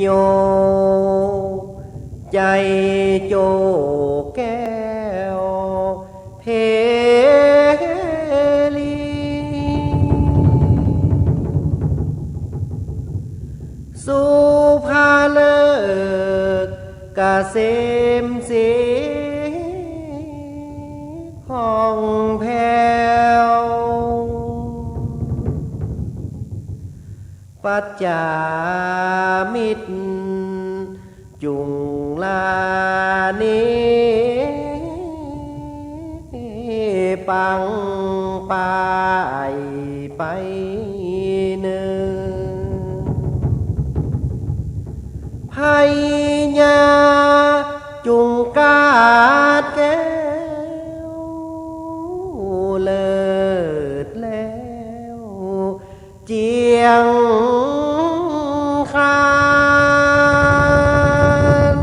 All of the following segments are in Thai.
โยใจโจแก้วเพลีสุภาเลิกกะเสมสีห้องแผ่วปัจจามิตรจุงลานิปังปายไปเนินไพญาจุงกาดแก้วเลิศแล้วเจียงคาน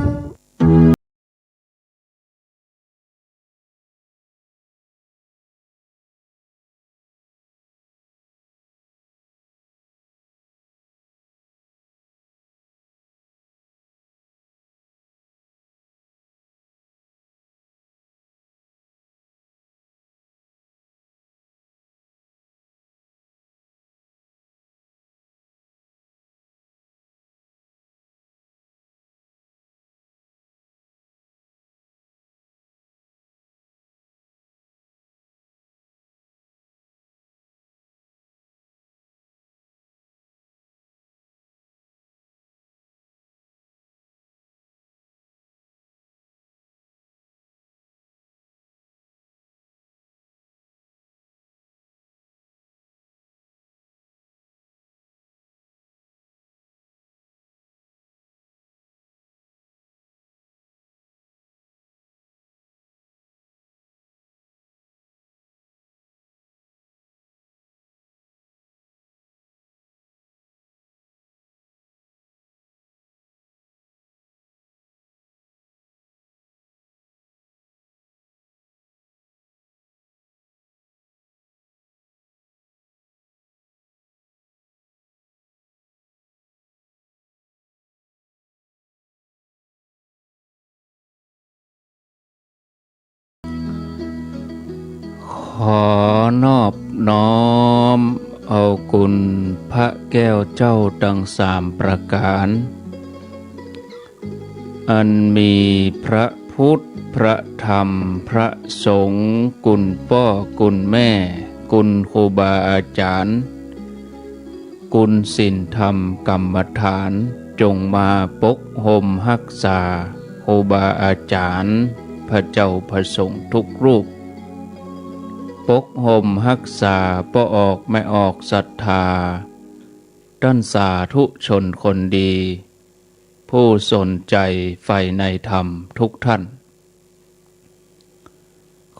ขอนอบน้อมเอาคุณพระแก้วเจ้าทั้งสามประการอันมีพระพุทธพระธรรมพระสงฆ์คุณพ่อคุณแม่คุณครูบาอาจารย์คุณศีลธรรมกรรมฐานจงมาปกห่มรักษาครูบาอาจารย์พระเจ้าพระสงฆ์ทุกรูปปกห่มรักษาบ่ออกไม่ออกศรัทธาท่านสาธุชนคนดีผู้สนใจใฝ่ในธรรมทุกท่าน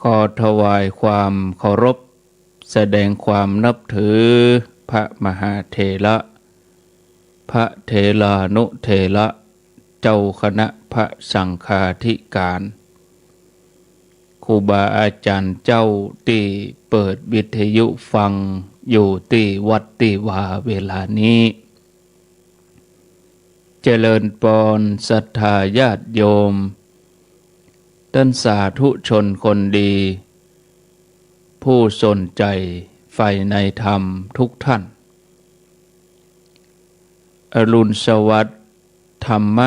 ขอถวายความเคารพแสดงความนับถือพระมหาเถระพระเถรานุเถระเจ้าคณะพระสังฆาธิการครูบาอาจารย์เจ้าที่เปิดวิทยุฟังอยู่ที่วัดที่วาเวลานี้เจริญปอนศรัทธาญาติโยมท่านสาธุชนคนดีผู้สนใจใฝ่ในธรรมทุกท่านอรุณสวัสดิ์ธรรม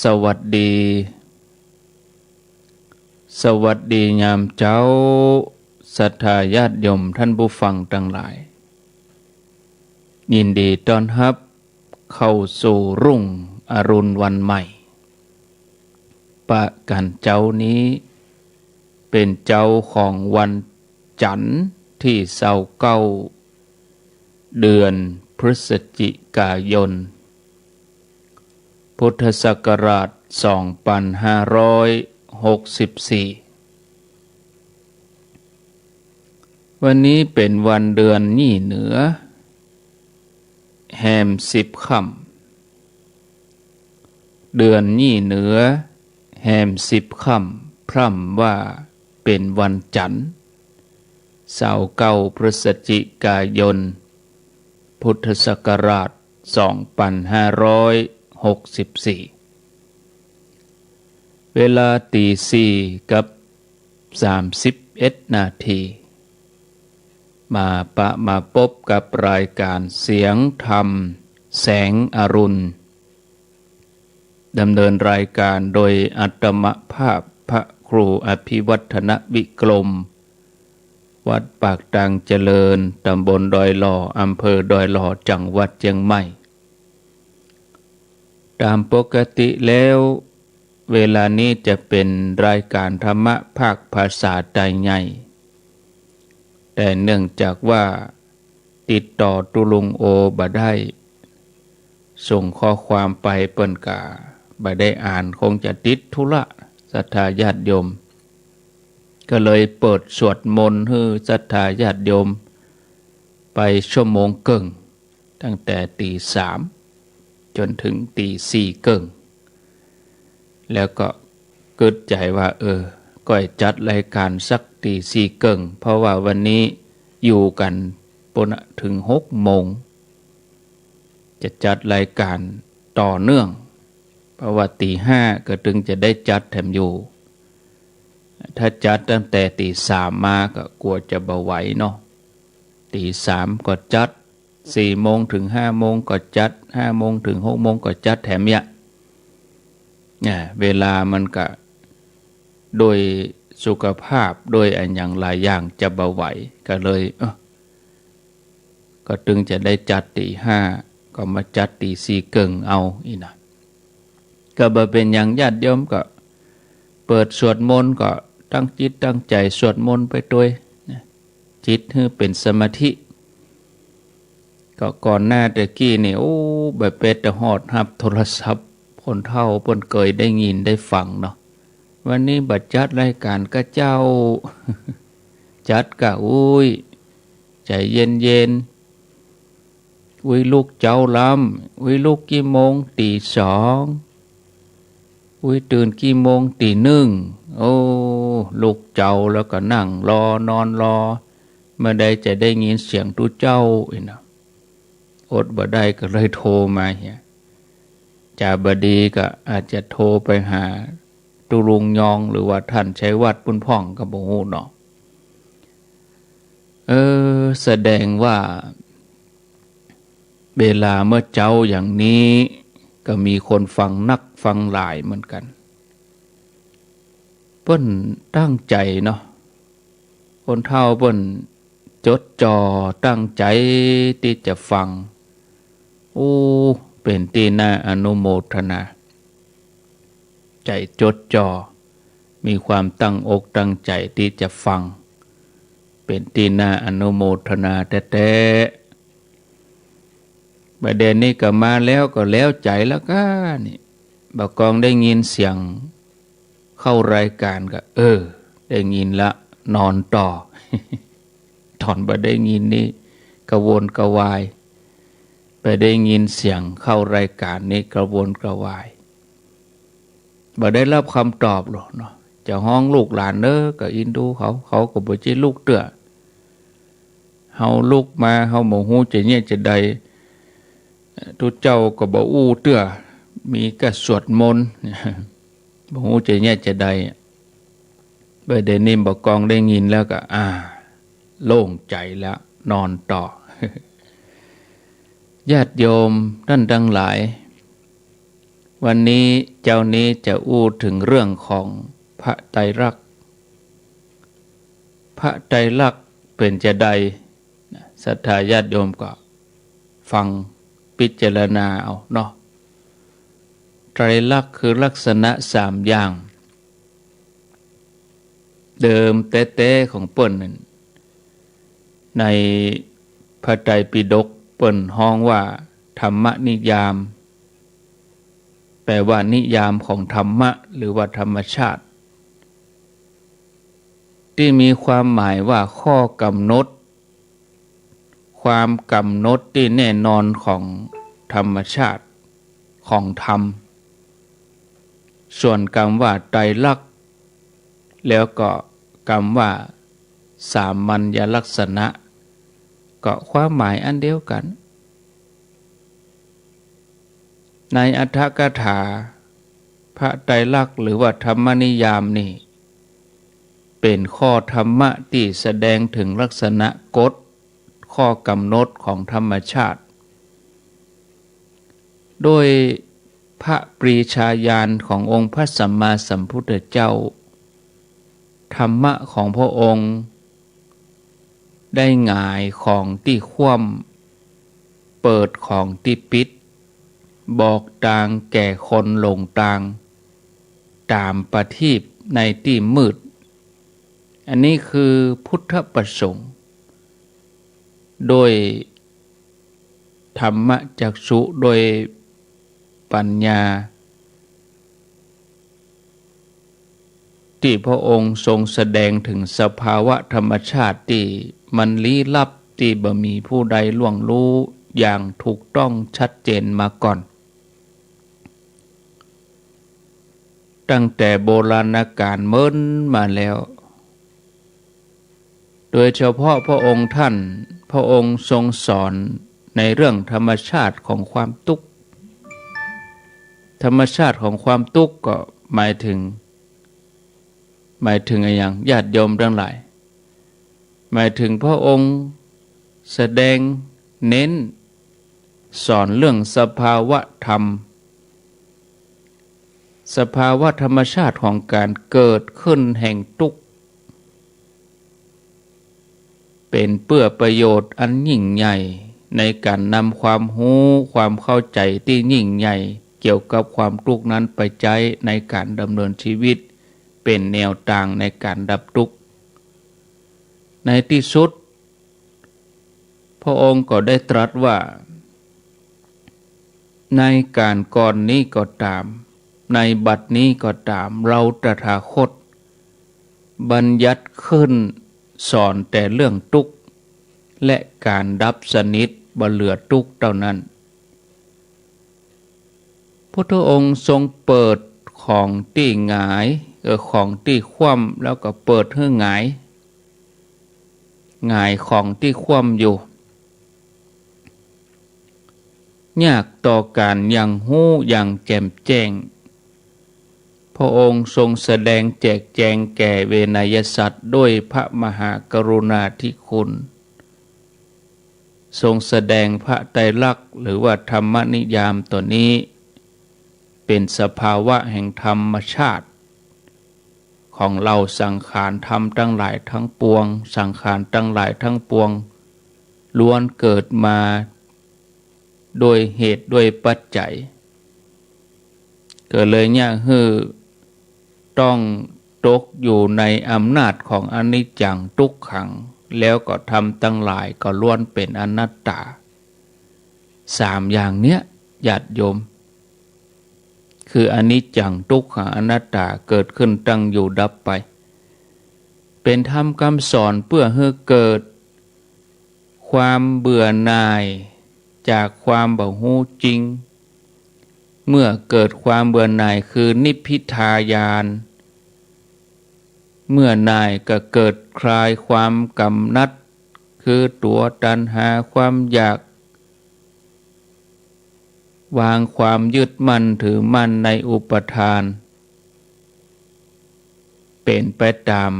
สวัสดีสวัสดียามเจ้าศรัทธาญาติโยมท่านผู้ฟังทั้งหลายยินดีต้อนรับเข้าสู่รุ่งอรุณวันใหม่ปะกันเจ้านี้เป็นเจ้าของวันจันทร์ที่29เดือนพฤศจิกายนพุทธศักราช2564วันนี้เป็นวันเดือนยี่เหนือแฮม10 ค่ำเดือนยี่เหนือแฮม10 ค่ำพร่ำว่าเป็นวันจันทร์29พฤศจิกายนพุทธศักราช2564 เวลาตีสี่กับ31 นาทีมาพบกับรายการเสียงธรรมแสงอรุณดำเนินรายการโดยอัตมภาพพระครูอภิวัฒนวิกรมวัดปากตังเจริญตำบลดอยหล่ออำเภอดอยหล่อจังหวัดเชียงใหม่ตามปกติแล้วเวลานี้จะเป็นรายการธรรมะภาคภาษาไทยใหญ่แต่เนื่องจากว่าติดต่อตุลุงโอบ่ได้ส่งข้อความไปเปิ้นกาบ่ได้อ่านคงจะติดธุระศรัทธาญาติโยมก็เลยเปิดสวดมนต์ให้ศรัทธาญาติโยมไปชั่วโมงครึ่งตั้งแต่ตี 3จนถึงตี 4ครึ่งแล้วก็เกิดใจว่าก็จัดรายการสักตี 4ครึ่งเพราะว่าวันนี้อยู่กันปนถึง6 โมงจะจัดรายการต่อเนื่องเพราะว่าตี 5ก็ถึงจะได้จัดแถมอยู่ถ้าจัดตั้งแต่ตี 3มาก็กลัวจะบ่ไหวเนาะตี 3ก็จัด4 โมงถึง 5 โมงก็จัด5 โมงถึง 6 โมงก็จัดแถมเนี่ยเวลามันก็โดยสุขภาพโดยอันอย่างหลายอย่างจะบ่ไหวก็เลยก็ถึงจะได้จัดตี 5ก็มาจัดตี 4ครึ่งเอาอีนะก็บ่เป็นอย่างญาติโยมก็เปิดสวดมนต์ก็ตั้งจิตตั้งใจสวดมนต์ไปด้วยจิตให้เป็นสมาธิก็ก่อนหน้าตะกี้นี่แบบเป็ดหอดรับโทรศัพท์คนเฒ่าเพิ่นเคยได้ยินได้ฟังเนาะวันนี้บัดจัดรายการก็เจ้า จัดก็ใจเย็นๆลูกเจ้าลำลูกกี่โมงตี 2ตื่นกี่โมงตี 1ลูกเจ้าแล้วก็นั่งรอนอนรอเมื่อใดจะได้ยินเสียงตุเจ้านะอดบ่ได้ก็เลยโทรมาเฮียจ่าบดีก็อาจจะโทรไปหาตุลุงยองหรือว่าท่านชัยวัฒน์ปุ้นพ่องก็บ่ฮู้เนาะแสดงว่าเวลาเมื่อเจ้าอย่างนี้ก็มีคนฟังนักฟังหลายเหมือนกันเปิ้นตั้งใจเนาะคนเฒ่าเปิ้นจดจ่อตั้งใจที่จะฟังเป็นที่น่าอนุโมทนาใจจดจ่อมีความตั้งอกตั้งใจที่จะฟังเป็นที่น่าอนุโมทนาแต่ประเด็นนี้ก็มาแล้วก็แล้วใจแล้วก็นี่บ่กองได้ยินเสียงเข้ารายการก็ได้ยินละนอนต่อ ตอนบ่ได้ยินนี่กระวนกระวายไปได้ยินเสียงเข้ารายการนี้กระวนกระวายบ่ได้รับคำตอบหรอกเนาะจะห้องลูกหลานก็อินดูเขาก็บ่ใช่ลูกเตื้อเฮาลูกมาเฮาบ่ฮู้จะเนี่ยจะใดทุเจ้าก็บ่อู้เตื้อมีก็สวดมนต์บ่ฮู้จะเนี่ยจะใดประเด็นนี้บ่กองได้ยินแล้วก็โล่งใจแล้วนอนต่อ ญาติโยมท่านทั้งหลายวันนี้เจ้านี้จะอู้ถึงเรื่องของพระไตรลักษณ์พระไตรลักษณ์เป็นจะใดศรัทธาญาติโยมก็ฟังพิจารณาเอาเนาะไตรลักษณ์คือลักษณะ3อย่างเดิมเต้ๆของเปิ้นนั้นในพระไตรปิฎกเปิ้นฮ้องว่าธรรมนิยามแปลว่านิยามของธรรมะหรือว่าธรรมชาติที่มีความหมายว่าข้อกำหนดความกำหนดที่แน่นอนของธรรมชาติของธรรมส่วนคำว่าไตรลักษณ์แล้วก็คำว่าสามัญลักษณะก็ความหมายอันเดียวกัน ในอัตถกถาพระไตรลักษณ์หรือว่าธรรมนิยามนี่เป็นข้อธรรมะที่แสดงถึงลักษณะกฎข้อกำหนดของธรรมชาติโดยพระปรีชาญาณขององค์พระสัมมาสัมพุทธเจ้าธรรมะของพระองค์ได้หงายของที่คว่ำเปิดของที่ปิดบอกทางแก่คนหลงทางตามประทีปในที่มืดอันนี้คือพุทธประสงค์โดยธรรมจักษุโดยปัญญาที่พระองค์ทรงแสดงถึงสภาวะธรรมชาติที่มันลี้ลับที่บ่มีผู้ใดล่วงรู้อย่างถูกต้องชัดเจนมาก่อนตั้งแต่โบราณกาลเมิ้นมาแล้วโดยเฉพาะพระองค์ท่านพระองค์ทรงสอนในเรื่องธรรมชาติของความทุกข์ธรรมชาติของความทุกข์ก็หมายถึงอะไรอย่างญาติโยมทั้งหลายหมายถึงพระองค์แสดงเน้นสอนเรื่องสภาวะธรรมสภาวะธรรมชาติของการเกิดขึ้นแห่งทุกข์เป็นเพื่อประโยชน์อันยิ่งใหญ่ในการนำความรู้ความเข้าใจที่ยิ่งใหญ่เกี่ยวกับความทุกข์นั้นไปใช้ในการดำเนินชีวิตเป็นแนวทางในการดับทุกข์ในที่สุดพระองค์ก็ได้ตรัสว่าในการก่อนนี้ก็ตามในบัดนี้ก็ตามเราตถาคตบัญญัติขึ้นสอนแต่เรื่องทุกข์และการดับสนิทบ่เหลือทุกข์เท่านั้นพระองค์ทรงเปิดของที่หงายของที่คว่ำแล้วก็เปิดให้หงายของที่คว่ำอยู่ยากต่อการยังหู้อย่างแจ่มแจ้งพระองค์ทรงแสดงแจกแจงแก่เวนยสัตว์ด้วยพระมหากรุณาธิคุณทรงแสดงพระไตรลักษณ์หรือว่าธรรมนิยามตัวนี้เป็นสภาวะแห่งธรรมชาติของเราสังขารธรรมทั้งหลายทั้งปวงสังขารทั้งหลายทั้งปวงล้วนเกิดมาโดยเหตุโดยปัจจัยเกิดเลยเนี่ยคือต้องตกอยู่ในอำนาจของอนิจจังทุกขังแล้วก็ทำตั้งหลายก็ล้วนเป็นอนัตตาสามอย่างเนี้ยญาติโยมคืออนิจจังทุกขังอนัตตาเกิดขึ้นตั้งอยู่ดับไปเป็นธรรมคำสอนเพื่อให้เกิดความเบื่อหน่ายจากความบ่ฮู้จริงเมื่อเกิดความเบื่อหน่ายคือนิพพิทายานเมื่อหน่ายก็เกิดคลายความกำนัดคือตัวตัณหาความอยากวางความยึดมั่นถือมั่นในอุปทานเป็นไปตาม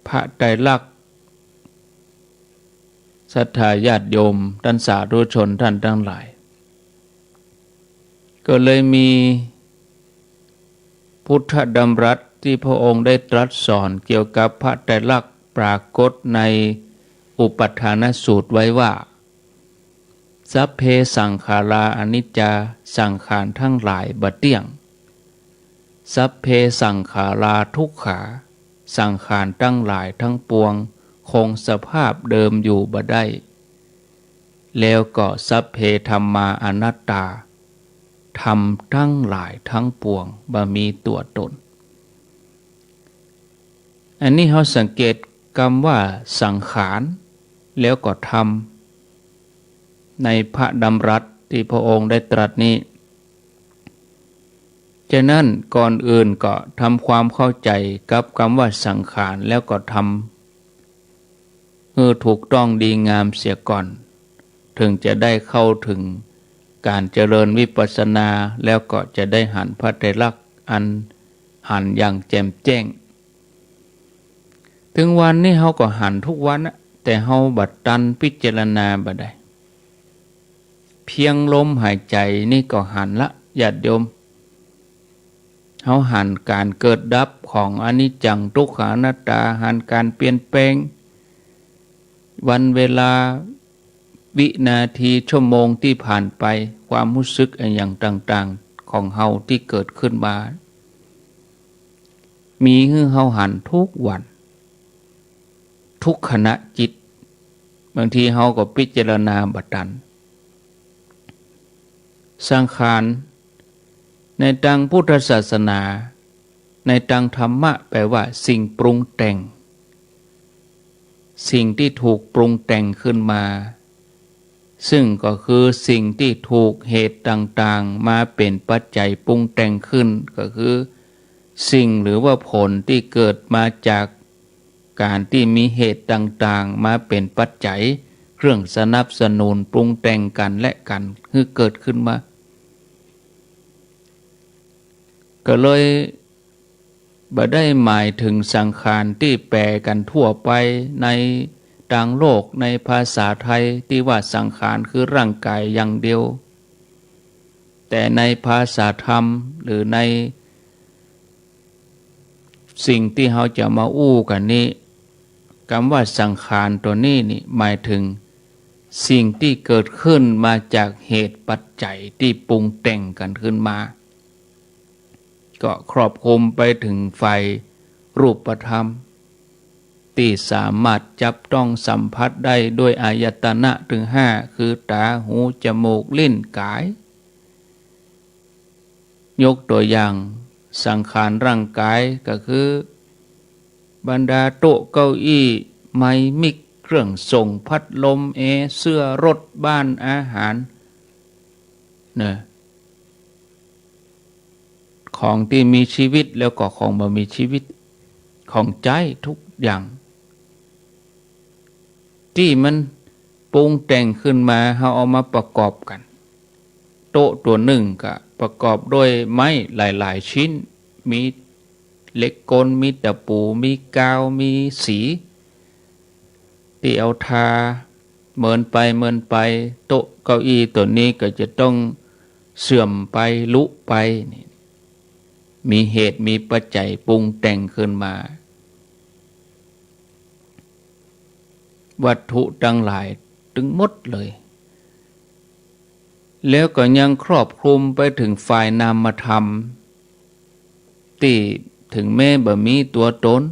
พระไตรลักษณ์ศรัทธาญาติโยมท่านสาธุชนท่านทั้งหลายก็เลยมีพุทธดำรัสที่พระองค์ได้ตรัสสอนเกี่ยวกับพระไตรลักษณ์ปรากฏในอุปทานสูตรไว้ว่าสัพเพสังขาราอนิจจาสังขารทั้งหลายบ่เที่ยงสัพเพสังขาราทุกขาสังขารทั้งหลายทั้งปวงคงสภาพเดิมอยู่บ่ได้แล้วก็สัพเพธัมมาอนัตตาธรรมทั้งหลายทั้งปวงบ่มีตัวตนอันนี้เราสังเกตคำว่าสังขารแล้วก็ธรรมในพระดำรัสที่พระองค์ได้ตรัสนี้ฉะนั้นก่อนอื่นก็ทำความเข้าใจกับคำว่าสังขารแล้วก็ทำถูกต้องดีงามเสียก่อนถึงจะได้เข้าถึง การเจริญวิปัสสนาแล้วก็จะได้หันพระไตรลักษณ์อันหันอย่างแจ่มแจ้งถึงวันนี้เขาก็หันทุกวันนะแต่เขาบัดตันพิจารณาบัดใดเพียงลมหายใจนี่ก็หันละญาติโยมเขาหันการเกิดดับของอนิจจังทุกขังอนัตตาหันการเปลี่ยนแปลงวันเวลาวินาทีชั่วโมงที่ผ่านไปความรู้สึกอย่างต่างๆของเฮาที่เกิดขึ้นมามีให้เฮาหันทุกวันทุกขณะจิตบางทีเฮาก็พิจารณาบัดนั้นสังขารในทางพุทธศาสนาในทางธรรมะแปลว่าสิ่งปรุงแต่งสิ่งที่ถูกปรุงแต่งขึ้นมาซึ่งก็คือสิ่งที่ถูกเหตุต่างๆมาเป็นปัจจัยปรุงแต่งขึ้นก็คือสิ่งหรือว่าผลที่เกิดมาจากการที่มีเหตุต่างๆมาเป็นปัจจัยเครื่องสนับสนุนปรุงแต่งกันและกันคือเกิดขึ้นมาก็เลยบ่ได้หมายถึงสังขารที่แปลกันทั่วไปในต่างโลกในภาษาไทยที่ว่าสังขารคือร่างกายอย่างเดียวแต่ในภาษาธรรมหรือในสิ่งที่เราจะมาอู้กันนี้คำว่าสังขารตัวนี้นี่หมายถึงสิ่งที่เกิดขึ้นมาจากเหตุปัจจัยที่ปรุงแต่งกันขึ้นมาก็ครอบคลุมไปถึงฝ่ายรูปธรรมที่สามารถจับต้องสัมผัสได้ด้วยอายตนะถึงห้าคือตาหูจมูกลิ้นกายยกตัวอย่างสังขารร่างกายก็คือบรรดาโต๊ะเก้าอี้ไม้มิกเครื่องส่งพัดลมเสื้อรถบ้านอาหารเนี่ยของที่มีชีวิตแล้วก็ของบ่มีชีวิตของใจทุกอย่างที่มันปรุงแต่งขึ้นมาเราเอามาประกอบกันโต๊ะตัวหนึ่งก็ประกอบด้วยไม้หลายๆชิ้นมีเหล็กกลมีตะปูมีกาวมีสีที่เอาทาเหมือนไปโต๊ะเก้าอี้ตัวนี้ก็จะต้องเสื่อมไปลุไปมีเหตุมีปัจจัยปรุงแต่งขึ้นมาวัตถุทั้งหลายถึงหมดเลยแล้วก็ยังครอบคลุมไปถึงฝ่ายนามธรรมที่ถึงแม้บ่มีตัวตน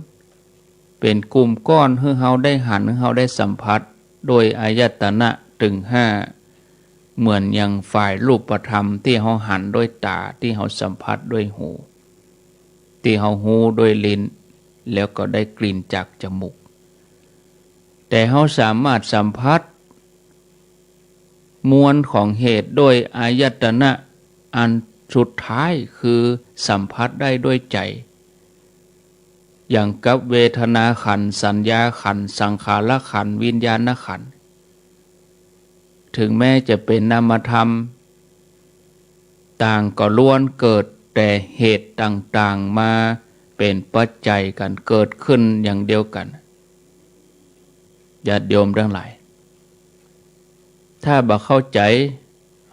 เป็นกลุ่มก้อนให้เฮาได้หันให้เฮาได้สัมผัสโดยอายตนะถึงห้าเหมือนอย่างฝ่ายรูปธรรมที่เฮาหันด้วยตาที่เฮาสัมผัสด้วยหูที่เฮาหูด้วยลิ้นแล้วก็ได้กลิ่นจากจมูกแต่เฮาสามารถสัมผัสมวลของเหตุโดยอายตนะอันสุดท้ายคือสัมผัสได้ด้วยใจอย่างกับเวทนาขันธ์สัญญาขันธ์สังขารขันธ์วิญญาณขันธ์ถึงแม้จะเป็นนามธรรมต่างก็ล้วนเกิดแต่เหตุต่างๆมาเป็นปัจจัยกันเกิดขึ้นอย่างเดียวกันญาติโยมทั้งหลายถ้าบ่เข้าใจ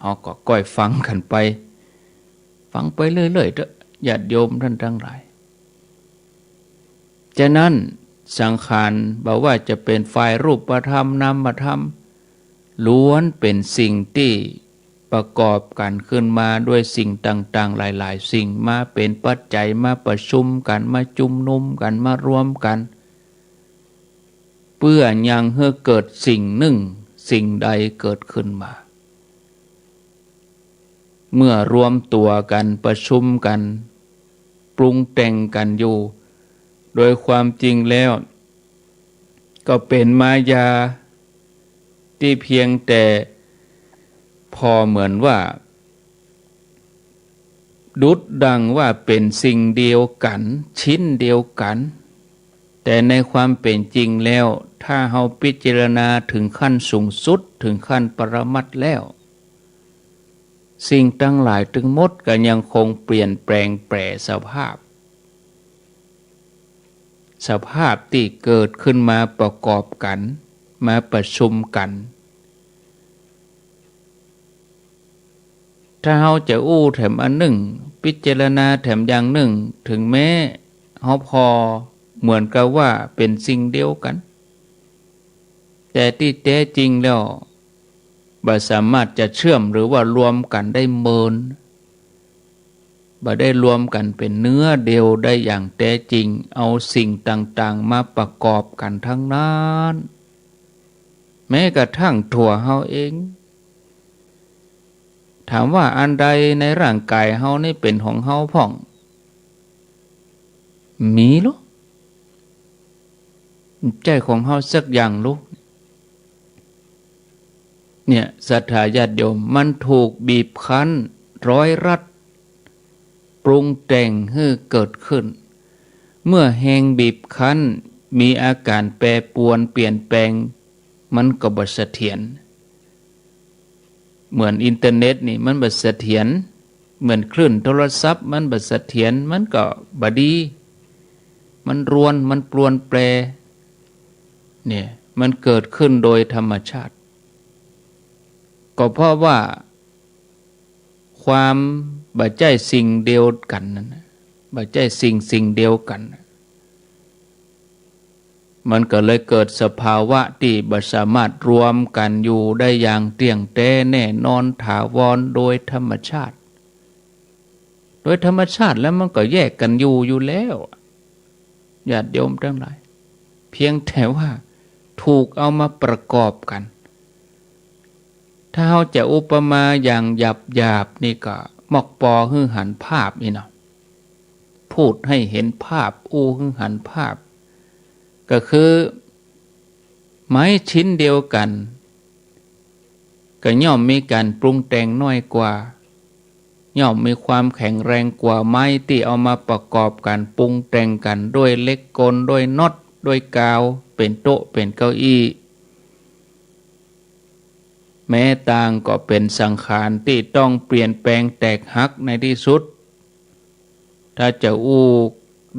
เราก็ก้อยฟังกันไปฟังไปเรื่อยๆเถอะญาติโยมท่านทั้งหลายฉะนั้นสังขารบอกว่าจะเป็นฝ่ายรูปธรรมนามธรรมล้วนเป็นสิ่งที่ประกอบกันขึ้นมาด้วยสิ่งต่างๆหลายๆสิ่งมาเป็นปัจจัยมาประชุมกันมาจุมนุมกันมารวมกันเพื่อยังให้เกิดสิ่งหนึ่งสิ่งใดเกิดขึ้นมาเมื่อรวมตัวกันประชุมกันปรุงแต่งกันอยู่โดยความจริงแล้วก็เป็นมายาที่เพียงแต่พอเหมือนว่าดุจดังว่าเป็นสิ่งเดียวกันชิ้นเดียวกันแต่ในความเป็นจริงแล้วถ้าเราพิจารณาถึงขั้นสูงสุดถึงขั้นปรมัตถ์แล้ว สิ่งทั้งหลายทั้งหมดก็ยังคงเปลี่ยนแปลงแปรสภาพที่เกิดขึ้นมาประกอบกันมาประชุมกันถ้าเราจะอู้แถมอันหนึ่งพิจารณาแถมอย่างหนึ่งถึงแม้เราพอเหมือนกับว่าเป็นสิ่งเดียวกันแต่ที่แท้จริงแล้วบ่สามารถจะเชื่อมหรือว่ารวมกันได้เมินบ่ได้รวมกันเป็นเนื้อเดียวได้อย่างแท้จริงเอาสิ่งต่างๆมาประกอบกันทั้งนั้นแม้กระทั่งถั่วเฮาเองถามว่าอันใดในร่างกายเฮานี่เป็นของเฮาพ่องมีหรอใจของเฮาสักอย่างลูกเนี่ยศรัทธาญาติโยมมันถูกบีบคั้นร้อยรัดปรุงแต่งให้เกิดขึ้นเมื่อแหงบีบคั้นมีอาการแปรปรวนเปลี่ยนแปลงมันก็บ่เสถียรเหมือนอินเทอร์เน็ตนี่มันบ่เสถียรเหมือนคลื่นโทรศัพท์มันบ่เสถียรมันก็บ่ดีมันรวนมันปรวนแปรเนี่ยมันเกิดขึ้นโดยธรรมชาติก็เพราะว่าความบ่ใจสิ่งเดียวกันนั่นบ่ใจสิ่งเดียวกันมันก็เลยเกิดสภาวะที่บ่สามารถรวมกันอยู่ได้อย่างเที่ยงแท้แน่นอนถาวรโดยธรรมชาติแล้วมันก็แยกกันอยู่แล้วญาติโยมทั้งหลายเพียงแต่ว่าถูกเอามาประกอบกันถ้าเราจะอุปมาอย่างหยาบนี่ก็มอกปอหื้อหันภาพนี่เนาะพูดให้เห็นภาพหื้อหันภาพก็คือไม้ชิ้นเดียวกันก็ย่อมมีการปรุงแต่งน้อยกว่าย่อมมีความแข็งแรงกว่าไม้ที่เอามาประกอบกันปรุงแต่งกันด้วยเหล็กกลด้วยน็อตด้วยกาวเป็นโต๊ะเป็นเก้าอี้แม้ต่างก็เป็นสังขารที่ต้องเปลี่ยนแปลงแตกหักในที่สุดถ้าจะอู้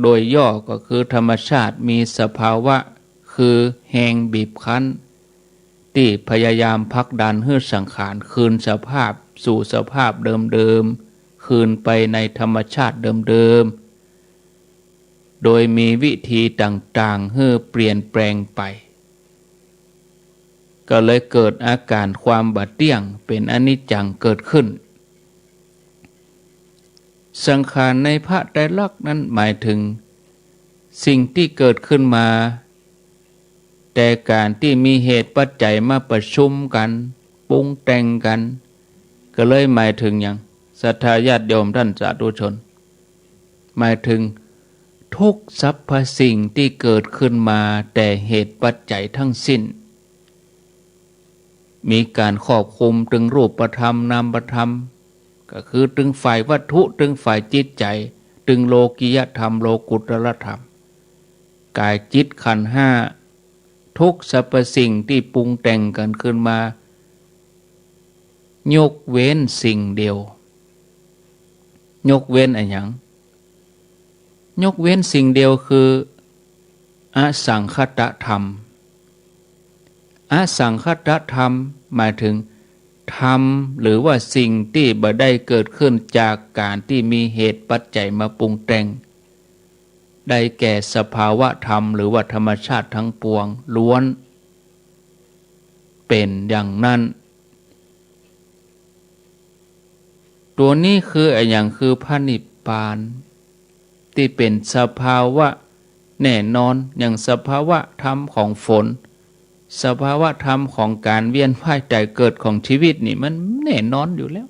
โดยย่อก็คือธรรมชาติมีสภาวะคือแหงบีบคั้นที่พยายามผลักดันให้สังขารคืนสภาพสู่สภาพเดิมๆคืนไปในธรรมชาติเดิมๆโดยมีวิธีต่างๆให้เปลี่ยนแปลงไปก็เลยเกิดอาการความบาดเตี้ยงเป็นอนิจจังเกิดขึ้นสังขารในพระไตรลักษณ์นั้นหมายถึงสิ่งที่เกิดขึ้นมาแต่การที่มีเหตุปัจจัยมาประชุมกันปรุงแต่งกันก็เลยหมายถึงอย่างศรัทธาญาติโยมท่านสาธุชนหมายถึงทุกสรรพสิ่งที่เกิดขึ้นมาแต่เหตุปัจจัยทั้งสิ้นมีการครอบคลุมถึงรูปธรรมนามธรรมก็คือถึงฝ่ายวัตถุถึงฝ่ายจิตใจถึงโลกิยธรรมโลกุตตรธรรมกายจิตขันธ์ห้าทุกสรรพสิ่งที่ปรุงแต่งกันขึ้นมายกเว้นสิ่งเดียวยกเว้นอะไรอย่างยกเว้นสิ่งเดียวคืออสังคตธรรมอสังคตธรรมหมายถึงธรรมหรือว่าสิ่งที่บ่ได้เกิดขึ้นจากการที่มีเหตุปัจจัยมาปรุงแต่งได้แก่สภาวะธรรมหรือว่าธรรมชาติทั้งปวงล้วนเป็นอย่างนั้นตัวนี้คืออย่างคือพระนิพพานที่เป็นสภาวะแน่นอนอย่างสภาวะธรรมของฝนสภาวะธรรมของการเวียนว่ายตายเกิดของชีวิตนี่มันแน่นอนอยู่แล้ว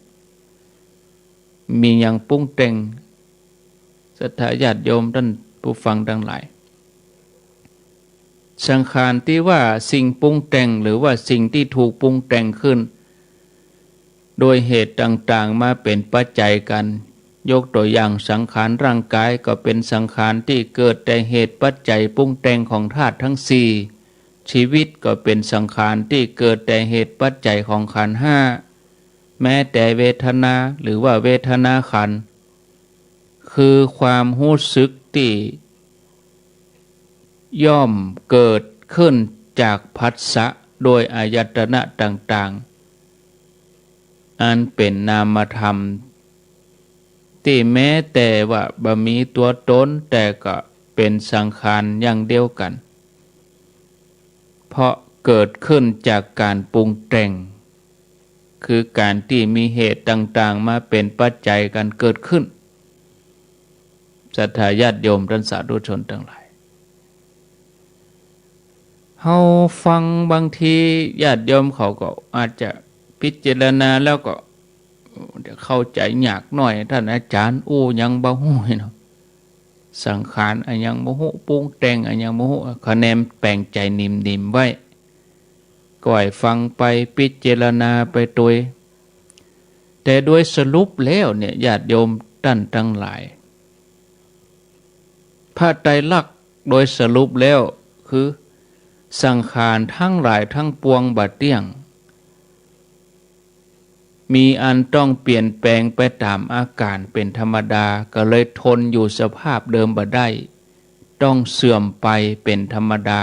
มีอย่างปรุงแต่งศรัทธาญาติโยมท่านผู้ฟังทั้งหลายสังขารที่ว่าสิ่งปรุงแต่งหรือว่าสิ่งที่ถูกปรุงแต่งขึ้นโดยเหตุต่างๆมาเป็นปัจจัยกันยกตัวอย่างสังขารร่างกายก็เป็นสังขารที่เกิดแต่เหตุปัจจัยปรุงแต่งของธาตุทั้งสี่ชีวิตก็เป็นสังขารที่เกิดแต่เหตุปัจจัยของขันธ์ห้า แม้แต่เวทนาหรือว่าเวทนาขันธ์คือความรู้สึกที่ย่อมเกิดขึ้นจากผัสสะโดยอายตนะต่างๆอันเป็นนามธรรมที่แม้แต่ว่าบ่มีตัวตนแต่ก็เป็นสังขารอย่างเดียวกันเพราะเกิดขึ้นจากการปรุงแต่งคือการที่มีเหตุต่างๆมาเป็นปัจจัยกันเกิดขึ้นศรัทธาญาติโยมท่านสาธุชนทั้งหลายเฮาฟังบางทีญาติโยมเขาก็อาจจะพิจารณาแล้วก็เข้าใจยากหน่อยท่านอาจารย์ยังบ่ฮู้เนาะสังขารอันยังบ่ฮู้ปรุงแต่งอันยังบ่ฮู้คะแนนแปลงใจนิ่มๆไว้ก่อยฟังไปพิจารณาไปโดยแต่โดยสรุปแล้วเนี่ยญาติโยมท่านทั้งหลายพระไตรลักษณ์โดยสรุปแล้วคือสังขารทั้งหลายทั้งปวงบัดเที่ยงมีอันต้องเปลี่ยนแปลงไปตามอาการเป็นธรรมดาก็เลยทนอยู่สภาพเดิมบ่ได้ต้องเสื่อมไปเป็นธรรมดา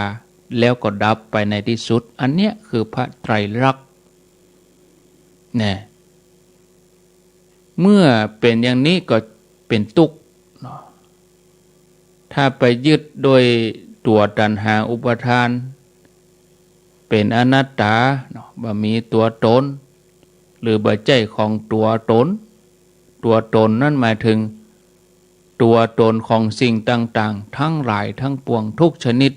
แล้วก็ดับไปในที่สุดอันเนี้ยคือพระไตรลักษณ์เนี่ยเมื่อเป็นอย่างนี้ก็เป็นทุกข์ถ้าไปยึดโดยตัวตัณหาอุปทานเป็นอนัตตาบ่มีตัวตนหรือบ่ใจของตัวตนตัวตนนั่นหมายถึงตัวตนของสิ่งต่างๆทั้งหลายทั้งปวงทุกชนิด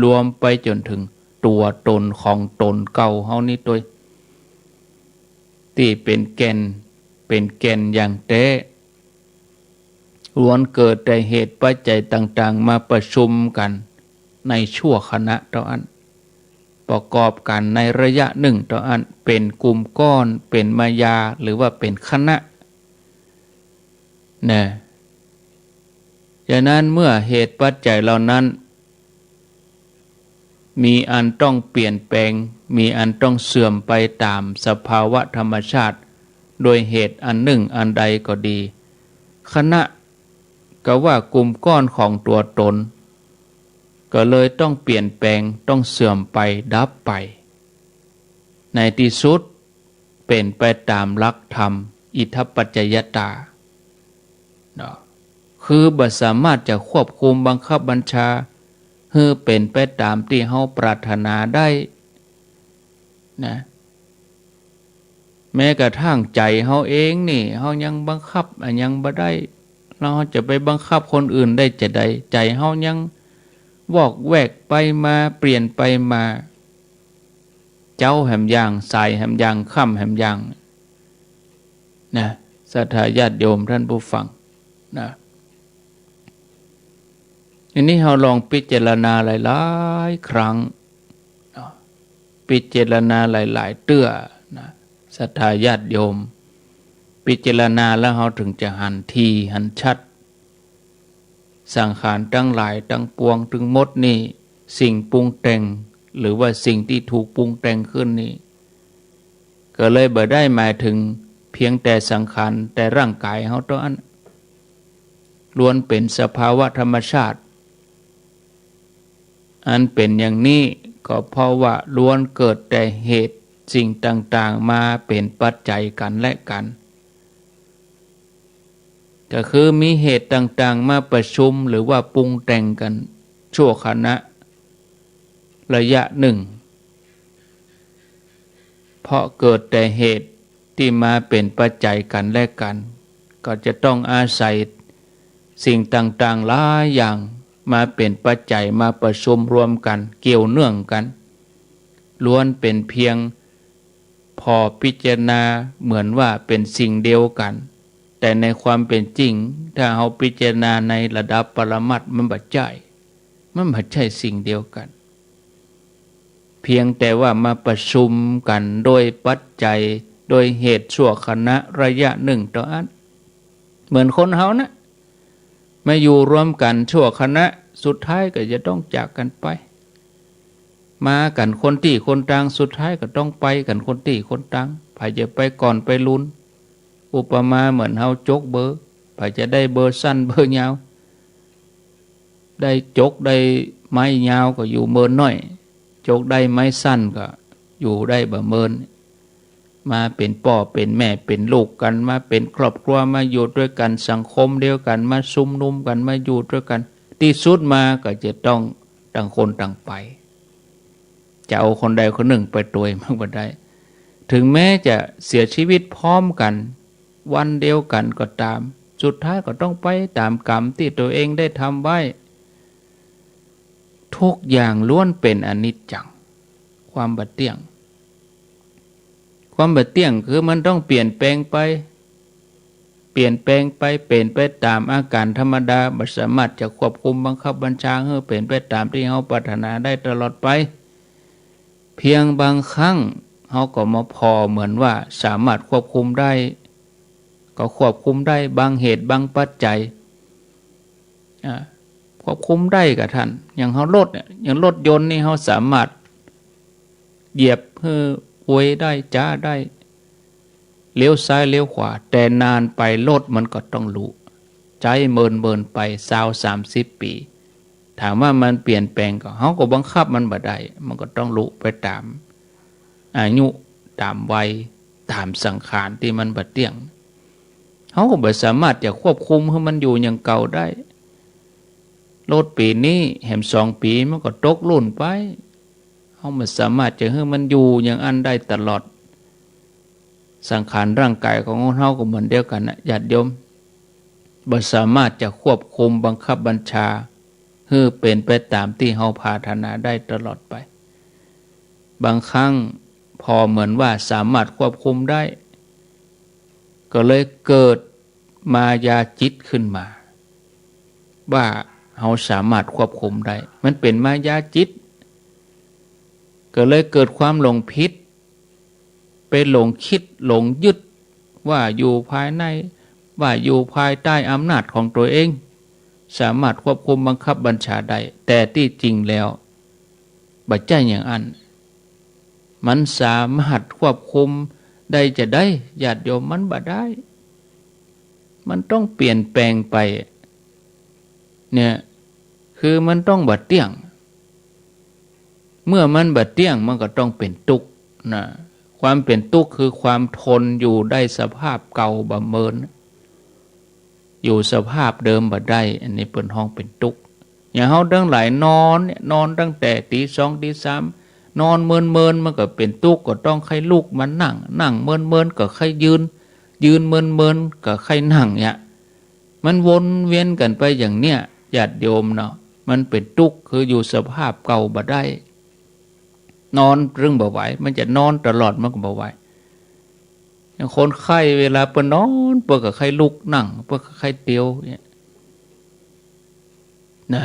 รวมไปจนถึงตัวตนของตนเก่าเฮานี้ตัวที่เป็นแก่นอย่างแท้ล้วนเกิดแต่เหตุปัจจัยต่างๆมาประชุมกันในชั่วขณะต่ออันประกอบกันในระยะหนึ่งต่ออันเป็นกลุ่มก้อนเป็นมายาหรือว่าเป็นคณะนะฉะนั้นเมื่อเหตุปัจจัยเหล่านั้นมีอันต้องเปลี่ยนแปลงมีอันต้องเสื่อมไปตามสภาวะธรรมชาติโดยเหตุอันหนึ่งอันใดก็ดีคณะก็ว่ากลุ่มก้อนของตัวตนก็เลยต้องเปลี่ยนแปลงต้องเสื่อมไปดับไปในที่สุดเป็นไปตามหลักธรรมอิทัปปัจจยตาคือบ่สามารถจะควบคุมบังคับบัญชาให้เป็นไปตามที่เฮาปรารถนาได้นะแม้กระทั่งใจเฮาเองนี่เฮายังบังคับยังบ่ได้เราจะไปบังคับคนอื่นได้จะได้ใจเฮายังวอกแวกไปมาเปลี่ยนไปมาเจ้าแหมอย่างสายแหมอย่างค่ำแหมอย่างนะศรัทธาญาติโยมท่านผู้ฟังนะอันนี้เราลองพิจารณาหลายๆครั้งพิจารณาหลายๆเตื้อนะศรัทธาญาติโยมพิจารณาแล้วเราถึงจะหันทีหันชัดสังขารทั้งหลายทั้งปวงถึงหมดนี่สิ่งปรุงแต่งหรือว่าสิ่งที่ถูกปรุงแต่งขึ้นนี่ก็เลยบ่ได้หมายถึงเพียงแต่สังขารแต่ร่างกายเฮาเท่านั้นล้วนเป็นสภาวะธรรมชาติอันเป็นอย่างนี้ก็เพราะว่าล้วนเกิดแต่เหตุสิ่งต่างๆมาเป็นปัจจัยกันและกันก็คือมีเหตุต่างๆมาประชุมหรือว่าปรุงแต่งกันชั่วขณะระยะหนึ่งเพราะเกิดแต่เหตุที่มาเป็นปัจจัยกันและกันก็จะต้องอาศัยสิ่งต่างๆหลายอย่างมาเป็นปัจจัยมาประชุมรวมกันเกี่ยวเนื่องกันล้วนเป็นเพียงพอพิจารณาเหมือนว่าเป็นสิ่งเดียวกันแต่ในความเป็นจริงถ้าเราพิจารณาในระดับปรมัตถ์มันบ่ใช่สิ่งเดียวกันเพียงแต่ว่ามาประชุมกันโดยปัจจัยโดยเหตุชั่วขณะระยะหนึ่งต่ออันเหมือนคนเฮานะมาอยู่รวมกันชั่วขณะสุดท้ายก็จะต้องจากกันไปมากันคนที่คนต่างสุดท้ายก็ต้องไปกันคนที่คนต่าง ไผจะไปก่อนไปลุ้นอุปมาเหมือนเฮาจกเบอร์ไผจะได้เบอร์สั้นเบอร์ยาวได้จกได้ไม้ยาวก็อยู่เมินน้อยจกได้ไม้สั้นก็อยู่ได้บ่เมินมาเป็นพ่อเป็นแม่เป็นลูกกันมาเป็นครอบครัวมาอยู่ด้วยกันสังคมเดียวกันมาซุ่มนุมกันมาอยู่ด้วยกันที่สุดมาก็จะต้องต่างคนต่างไปจะเอาคนใดคนหนึ่งไปตัวเองมั่งบ่ได้ถึงแม้จะเสียชีวิตพร้อมกันวันเดียวกันก็ตามสุดท้ายก็ต้องไปตามกรรมที่ตัวเองได้ทำไว้ทุกอย่างล้วนเป็นอนิจจังความบัดเที่ยงความบัดเที่ยงคือมันต้องเปลี่ยนแปลงไปเป็นไปตามอาการธรรมดาบ่สามารถจะควบคุมบังคับบัญชาให้เป็นไปตามที่เฮาปรารถนาได้ตลอดไปเพียงบางครั้งเฮาก็มาพอเหมือนว่าสามารถควบคุมได้ก็ควบคุมได้บางเหตุบางปัจจัยควบคุมได้กับท่านอย่างเฮารถเนี่ยอย่างรถยนต์นี่เฮาสามารถเหยียบให้อวยได้จ้าได้เลี้ยวซ้ายเลี้ยวขวาแต่นานไปรถมันก็ต้องรู้ใจเมินไป20-30 ปีถามว่ามันเปลี่ยนแปลงก็เฮาก็บังคับมันบ่ได้มันก็ต้องรู้ไปตามอายุตามวัยตามสังขารที่มันบ่เที่ยงเฮาก็บ่สามารถจะควบคุมให้มันอยู่อย่างเก่าได้รถปีนี้แหม2 ปีมันก็ตกรุ่นไปเฮาบ่สามารถจะให้มันอยู่อย่างอันได้ตลอดสังขารร่างกายของเฮาก็เหมือนเดียวกันนะญาติโยมบ่สามารถจะควบคุมบังคับบัญชาให้เป็นไปตามที่เฮาปรารถนาได้ตลอดไปบางครั้งพอเหมือนว่าสามารถควบคุมได้ก็เลยเกิดมายาจิตขึ้นมาว่าเฮาสามารถควบคุมได้มันเป็นมายาจิตก็เลยเกิดความหลงผิดไปหลงคิดหลงยึดว่าอยู่ภายในว่าอยู่ภายใต้อำนาจของตัวเองสามารถควบคุมบังคับบัญชาได้แต่ที่จริงแล้วบ่ใช่อย่างนั้นมันสามารถควบคุมได้จะได้ญาติโยมมันบ่ได้มันต้องเปลี่ยนแปลงไปเนี่ยคือมันต้องบ่เที่ยงเมื่อมันบ่เที่ยงมันก็ต้องเป็นทุกข์นะความเป็นทุกข์คือความทนอยู่ได้สภาพเก่าบ่เมินอยู่สภาพเดิมบ่ได้อันนี้เป็นห้องเป็นทุกข์อย่างเฮาทั้งหลายนอนเนี่ยนอนตั้งแต่ตี 2 ตี 3นอนเมินมันก็เป็นทุกข์ก็ต้องใครลุกมานั่งเมินก็ใครยืนเมินก็ใครนั่งเนี่ยมันวนเวียนกันไปอย่างเนี้ยญาติโยมเนาะมันเป็นทุกข์คืออยู่สภาพเก่าบ่ได้นอนเรื่องบ่ไหวมันจะนอนตลอดมันก็บ่ไหวอย่างคนไข้เวลาเปิ้นนอนเปิ้นก็ใครลุกนั่งเปิ้นก็ใครเตียวเนี่ยนะ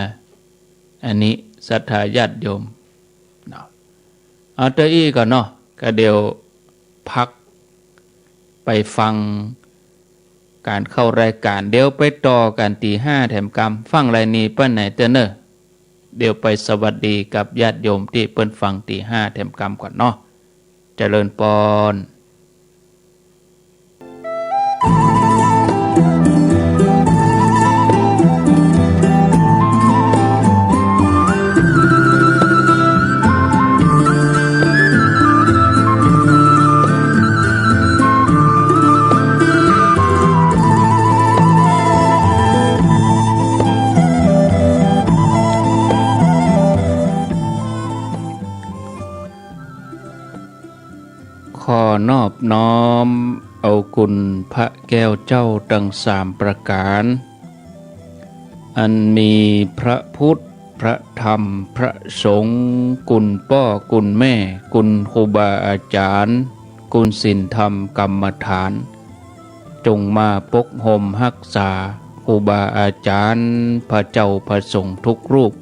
อันนี้ศรัทธาญาติโยมเนาะเอาเตอี้ก่อนเนาะก็เดี๋ยวพักไปฟังการเข้ารายการเดี๋ยวไปต่อกันตี 5แถมกรรมฟังไรนี้เปิ้นไหนเตอเนอเดี๋ยวไปสวัสดีกับญาติโยมที่เปิ้นฟังตี 5แถมกรรมก่อนเนาะเจริญพรขอนอบน้อมเอาคุณพระแก้วเจ้าทั้ง3ประการอันมีพระพุทธพระธรรมพระสงฆ์คุณพ่อคุณแม่คุณครูบาอาจารย์คุณศีลธรรมกรรมฐานจงมาปกห่มรักษาครูบาอาจารย์พระเจ้าพระสงฆ์ทุกรูป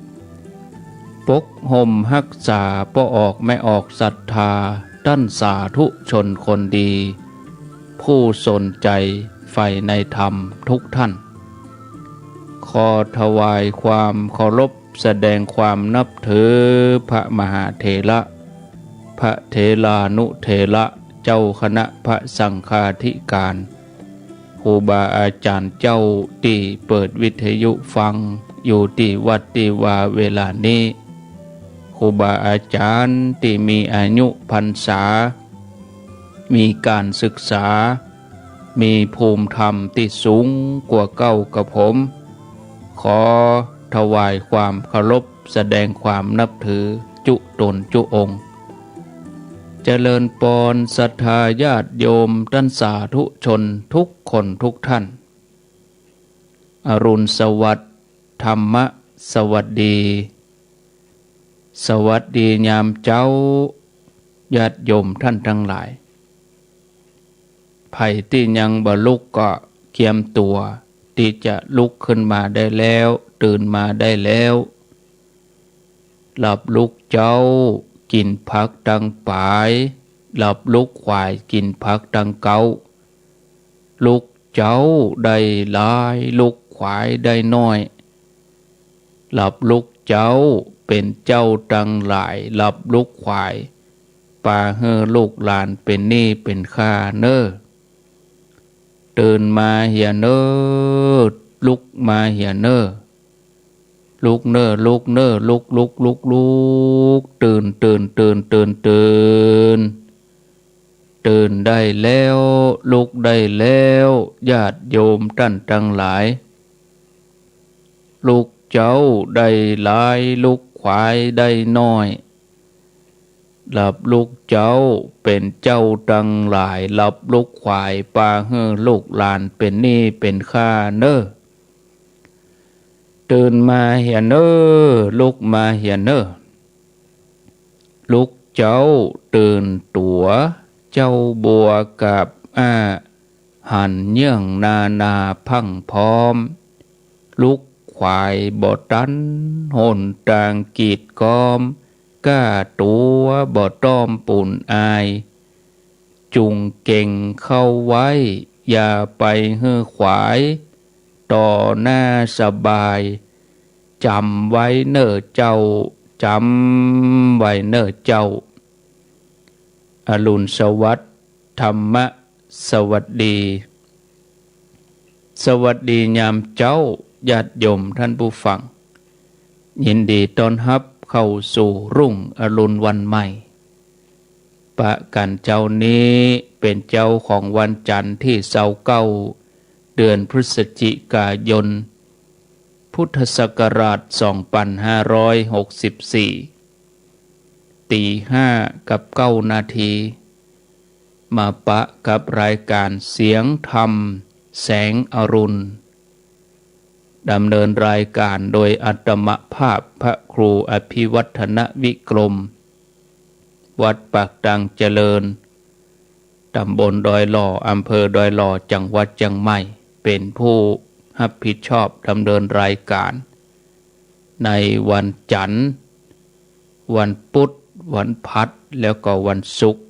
ปกห่มรักษาบ่ออกไม่ออกศรัทธาท่านสาธุชนคนดีผู้สนใจใฝ่ในธรรมทุกท่านขอถวายความเคารพแสดงความนับถือพระมหาเถระพระเถรานุเถระ เจ้าคณะพระสังฆาธิการครูบาอาจารย์เจ้าที่เปิดวิทยุฟังอยู่ที่วัดที่ว่าเวลานี้ครูบาอาจารย์ที่มีอายุพรรษามีการศึกษามีภูมิธรรมที่สูงกว่าเก้ากับผมขอถวายความเคารพแสดงความนับถือจุตนจุองค์เจริญปอนศรัทธาญาติโยมท่านสาธุชนทุกคนทุกท่านอรุณสวัสดิ์ธรรมะสวัสดีสวัสดียามเจ้าญาติโยมท่านทั้งหลายไผ่ที่ยังบ่ลุกก็เกียมตัวที่จะลุกขึ้นมาได้แล้วตื่นมาได้แล้วหลับลุกเจ้ากินผักดังปายหลับลุกควายกินผักดังเกาลุกเจ้าได้หลายลุกควายได้น้อยหลับลุกเจ้าเป็นเจ้าดังหลายหลับลุกควายป่าเฮอลูกหลานเป็นหนี้เป็นข้าเน้อตื่นมาเหียเน้อลุกมาเหียเน้อลุกเน้อลุกเน้อลุกลุกลุกลุกตื่นตื่นตื่นตื่นตื่นตื่นได้แล้วลุกได้แล้วญาติโยมท่านทั้งหลายลุกเจ้าได้หลายลุกควายได้น้อยหลับลุกเจ้าเป็นเจ้าดังหลายหลับลุกควายปาเฮอลูกหลานเป็นหนี้เป็นข้าเน้อตื่นมาเหียเน้อลุกมาเหียเน้อลุกเจ้าตื่นตัวเจ้าบัวกับหันเยื่องนาพังพร้อมลุกควายบ่ตันหนตางกีดกอมก้าตัวบ่ต้อมปุ่นอายจุงเก่งเข้าไว้อย่าไปเฮือขวายต่อหน้าสบายจำไว้เน้อเจ้าจำไว้เน้อเจ้าอรุณสวัสดิ์ธรรมะสวัสดีสวัสดียามเจ้าญาติโยมท่านผู้ฟังยินดีต้อนรับเข้าสู่รุ่งอรุณวันใหม่ปะกันเจ้านี้เป็นเจ้าของวันจันทร์ที่29เดือนพฤศจิกายนพุทธศักราช2564 5:09 นาทีมาปะกับรายการเสียงธรรมแสงอรุณดำเนินรายการโดยอัตมภาพพระครูอภิวัฒนวิกรมวัดปากดังเจริญตำบลดอยหล่ออำเภอดอยหล่อจังหวัดเชียงใหม่เป็นผู้รับผิดชอบดำเนินรายการในวันจันทร์วันพุธวันพัดแล้วก็วันศุกร์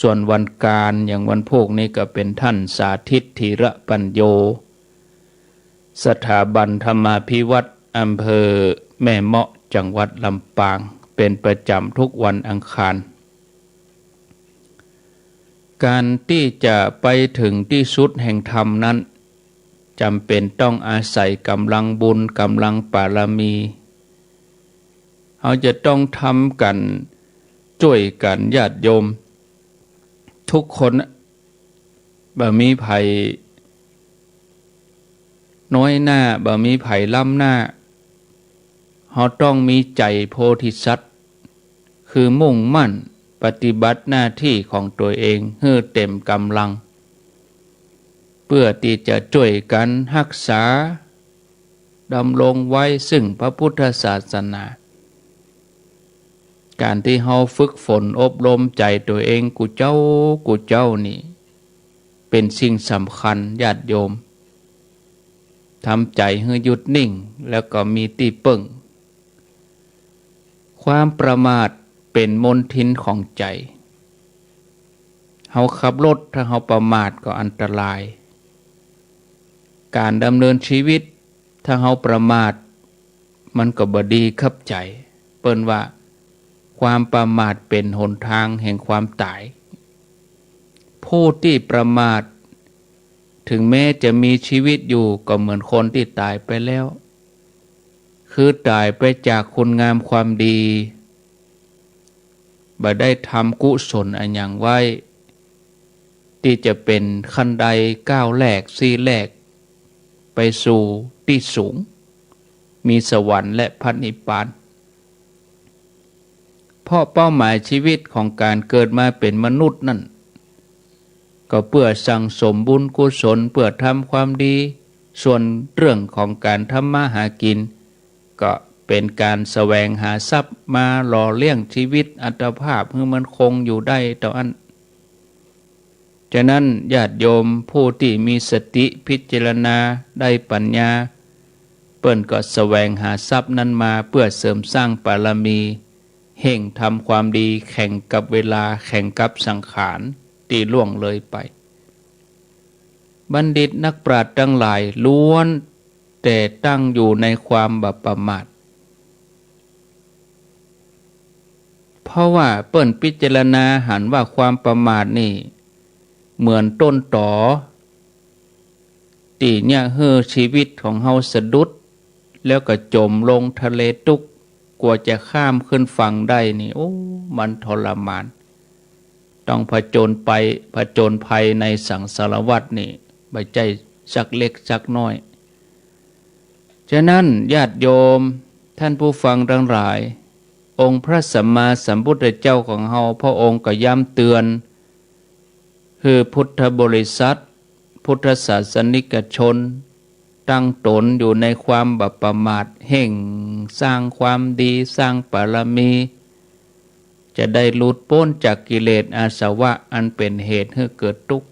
ส่วนวันการอย่างวันพวกนี้ก็เป็นท่านสาธิตธีระปัญโยสถาบันธรรมาภิวัตน์อำเภอแม่เมาะจังหวัดลำปางเป็นประจำทุกวันอังคารการที่จะไปถึงที่สุดแห่งธรรมนั้นจำเป็นต้องอาศัยกำลังบุญกำลังบารมีเราจะต้องทำกันช่วยกันญาติโยมทุกคนบ่มีไผน้อยหน้าบ่มีไผล้ำหน้าเราต้องมีใจโพธิสัตว์คือมุ่งมั่นปฏิบัติหน้าที่ของตัวเองให้เต็มกำลังเพื่อที่จะช่วยกันรักษาดำรงไว้ซึ่งพระพุทธศาสนาการที่เราฝึกฝนอบรมใจตัวเองกูเจ้านี่เป็นสิ่งสำคัญญาติโยมทำใจให้หยุดนิ่งแล้วก็มีที่ปึ้งความประมาทเป็นมลทินของใจเราขับรถถ้าเราประมาทก็อันตรายการดำเนินชีวิตถ้าเราประมาทมันก็บ่ดีขับใจเปิ้นว่า ความประมาทเป็นหนทางแห่งความตายผู้ที่ประมาทถึงแม้จะมีชีวิตอยู่ก็เหมือนคนที่ตายไปแล้วคือตายไปจากคุณงามความดีบ่ได้ทำกุศลอันอย่างไว้ที่จะเป็นขั้นใดก้าวแรกสี่แรกไปสู่ที่สูงมีสวรรค์และพระนิพพานเพราะเป้าหมายชีวิตของการเกิดมาเป็นมนุษย์นั่นก็เพื่อสั่งสมบุญกุศลเพื่อทำความดีส่วนเรื่องของการทำมาหากินก็เป็นการแสวงหาทรัพย์มาหล่อเลี้ยงชีวิตอัตภาพให้มันคงอยู่ได้ต่ออันฉะนั้นญาติโยมผู้ที่มีสติพิจารณาได้ปัญญาเปิ้นก็แสวงหาทรัพย์นั้นมาเพื่อเสริมสร้างบารมีเห่งทำความดีแข่งกับเวลาแข่งกับสังขารที่ล่วงเลยไปบัณฑิตนักปราชญ์ทั้งหลายล้วนแต่ตั้งอยู่ในความบัประมาทเพราะว่าเปิ้นพิจารณาหันว่าความประมาทนี่เหมือนต้นตอที่เนี่ยเฮือชีวิตของเฮาสะดุดแล้วก็จมลงทะเลตุกกว่าจะข้ามขึ้นฝั่งได้นี่โอ้มันทรมานต้องผจญภัยในสังสารวัฏนี่บ่ใจสักเล็กสักน้อยฉะนั้นญาติโยมท่านผู้ฟังทั้งหลายองค์พระสัมมาสัมพุทธเจ้าของเฮาพระองค์ก็ย้ำเตือนคือพุทธบริษัทพุทธศาสนิกชนตั้งตนอยู่ในความบัประมาทเห่งสร้างความดีสร้างบารมีจะได้หลุดพ้นจากกิเลสอาสวะอันเป็นเหตุให้เกิดทุกข์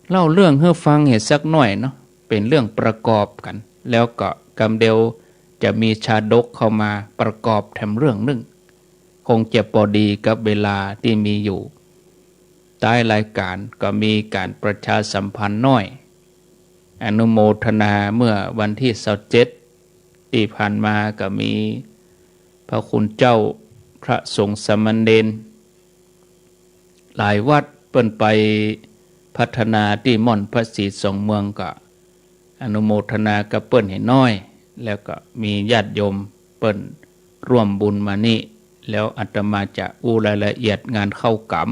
เล่าเรื่องให้ฟังเหตุสักหน่อยเนาะเป็นเรื่องประกอบกันแล้วก็กำเดียวจะมีชาดกเข้ามาประกอบแถมเรื่องหนึ่งคงจะพอดีกับเวลาที่มีอยู่ใต้รายการก็มีการประชาสัมพันธ์น้อยอนุโมทนาเมื่อวันที่27ที่ผ่านมาก็มีพระคุณเจ้าพระสงฆ์สามเณรหลายวัดเปิ้นไปพัฒนาที่ม่อนพระศรีสองเมืองก็อนุโมทนากับเปิ้นให้น้อยแล้วก็มีญาติโยมเปิ้นร่วมบุญมานี่แล้วอาตมาจะอู้รายละเอียดงานเข้ากรรม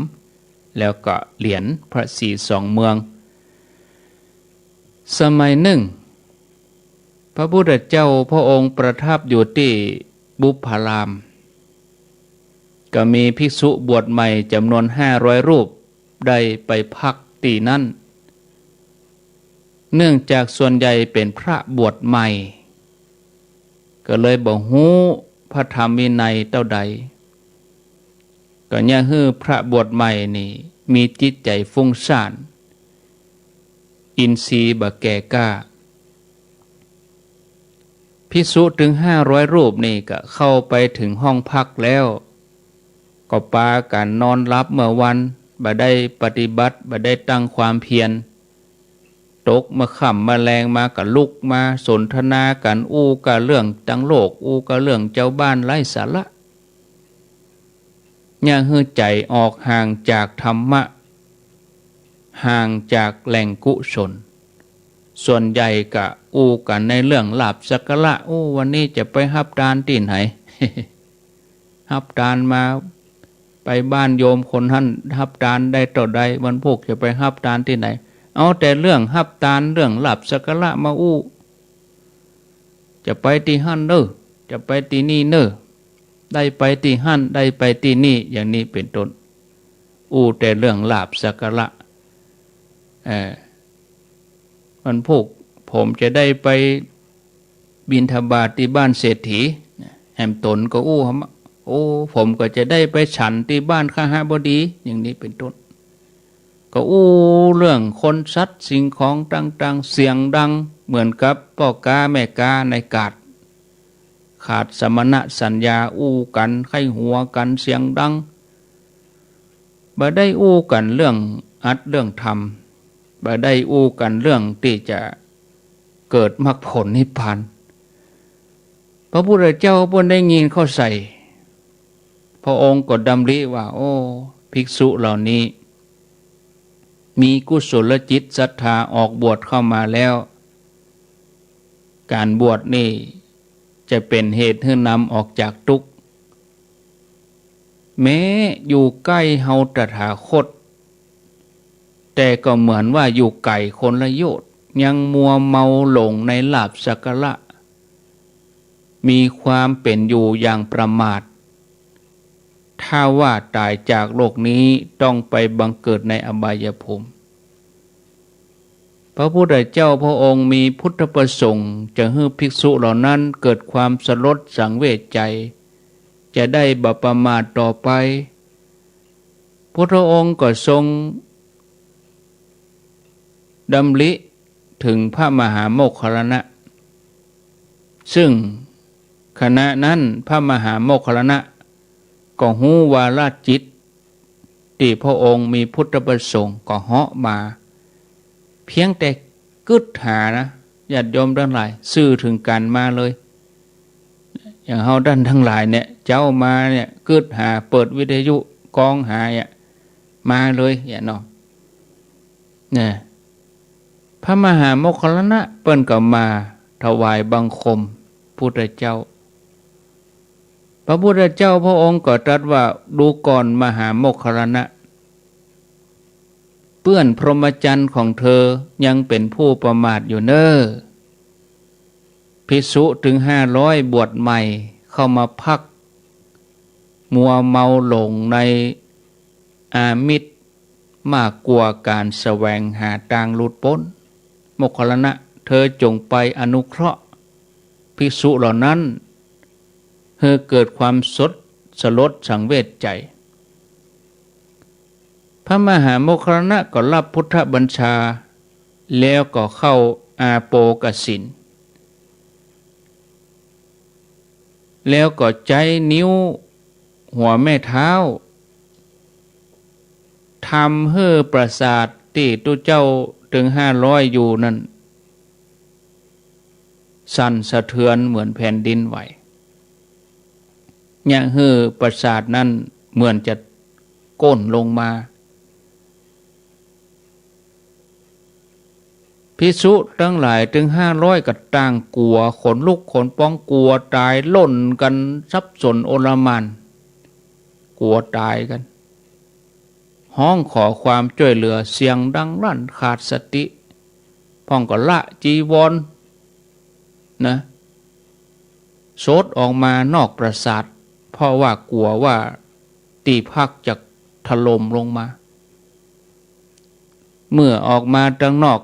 แล้วก็เหรียญพระศรีสองเมืองสมัยหนึ่งพระพุทธเจ้าพระองค์ประทับอยู่ที่บุพารามก็มีภิกษุบวชใหม่จำนวน500 รูปได้ไปพักที่นั่นเนื่องจากส่วนใหญ่เป็นพระบวชใหม่ก็เลยบ่ฮู้พระธรรมวินัยเท่าใดก็เนี่ยฮื้อพระบวชใหม่นี่มีจิตใจฟุ้งซ่านอินทรีย์บ่แก่กล้าภิกษุถึง500 รูปนี่ก็เข้าไปถึงห้องพักแล้วก็ปากันนอนรับเมื่อวันบ่ได้ปฏิบัติบ่ได้ตั้งความเพียรตกมาค่ำมาแรงมาก็ลุกมาสนทนากันอู้กับเรื่องตั้งโลกอู้กับเรื่องเจ้าบ้านไร้สาระอย่าให้ใจออกห่างจากธรรมะห่างจากแหล่งกุศลส่วนใหญ่ก็อู้กันในเรื่องลาภสักการะอู้วันนี้จะไปฮับทานที่ไหน ฮับทานมาไปบ้านโยมคนท่านฮับทานได้ต่อใดวันพวกจะไปฮับทานที่ไหนเอาแต่เรื่องฮับทานเรื่องลาภสักการะมาอู้จะไปที่หั่นเน้อจะไปที่นี่เน้อได้ไปที่หั่นได้ไปที่นี่อย่างนี้เป็นต้นอู้แต่เรื่องลาภสักการะวันพวกผมจะได้ไปบิณฑบาตที่บ้านเศรษฐีแหมตนก็อู้โอ้ผมก็จะได้ไปฉันที่บ้านข้าหบดีอย่างนี้เป็นต้นก็อู้เรื่องคนสัตว์สิ่งของต่างๆเสียงดังเหมือนกับพ่อกาแม่กาในกาดขาดสมณสัญญาอู้กันไข้หัวกันเสียงดังบ่ได้อู้กันเรื่องอัดเรื่องธรรมบ่ได้อู้กันเรื่องที่จะเกิดมรรคผลนิพพานพระพุทธเจ้าเพิ่นได้ยินเข้าใส่ พระองค์ก็ดำริว่าโอ้ภิกษุเหล่านี้มีกุศลจิตศรัทธาออกบวชเข้ามาแล้วการบวชนี่จะเป็นเหตุให้นำออกจากทุกข์แม้อยู่ใกล้เฮาตถาคตแต่ก็เหมือนว่าอยู่ไกลคนละโยชน์ยังมัวเมาหลงในลาภสักการะมีความเป็นอยู่อย่างประมาทถ้าว่าตายจากโลกนี้ต้องไปบังเกิดในอบายภูมิพระพุทธเจ้าพระองค์มีพุทธประสงค์จะให้ภิกษุเหล่านั้นเกิดความสลดสังเวชใจจะได้บ่ประมาทต่อไปพระองค์ก็ทรงดำริถึงพระมหาโมคคัลลานะซึ่งขณะนั้นพระมหาโมคคัลลานะก็หู้วาลจิตที่พระองค์มีพุทธประสงค์ก็เหาะมาเพียงแต่กึดหานะญาติโยมทั้งหลายสื่อถึงกันมาเลยอย่างเฮาท่านทั้งหลายเนี่ยเจ้ามาเนี่ยกึดหาเปิดวิทยุกองหาเนี่ยมาเลยอย่างเนาะเนี่ยพระมหาโมคคัลลานะเปิ้นก็มาถวายบังคมพุทธเจ้าพระพุทธเจ้าพระองค์ก็ตรัสว่าดูก่อนมหาโมคคัลลานะเปื้อนพรหมจรรย์ของเธอยังเป็นผู้ประมาทอยู่เน้อภิกษุถึง500บวชใหม่เข้ามาพักมัวเมาหลงในอามิตรมากกว่าการแสวงหาทางหลุดพ้นโมคคัลลานะเธอจงไปอนุเคราะห์ภิกษุเหล่านั้นให้เกิดความสลดสังเวชใจพระมหาโมคคัลลานะก็รับพุทธบัญชาแล้วก็เข้าอาโปกสินแล้วก็ใจนิ้วหัวแม่เท้าทำให้ปราสาทที่ตุเจ้าถึง500อยู่นั่นสั่นสะเทือนเหมือนแผ่นดินไหวเนี่ยให้ปราสาทนั้นเหมือนจะก้นลงมาภิกษุทั้งหลายถึง500ก็ต่างกลัวขนลุกขนป้องกลัวตายล่นกันสับสนโอลหม่านกลัวตายกันห้องขอความช่วยเหลือเสียงดังลั่นขาดสติพ่องก็ละจีวรนะโซดออกมานอกปราสาทเพราะว่ากลัวว่าตีพักจะถล่มลงมาเมื่อออกมาดังนอก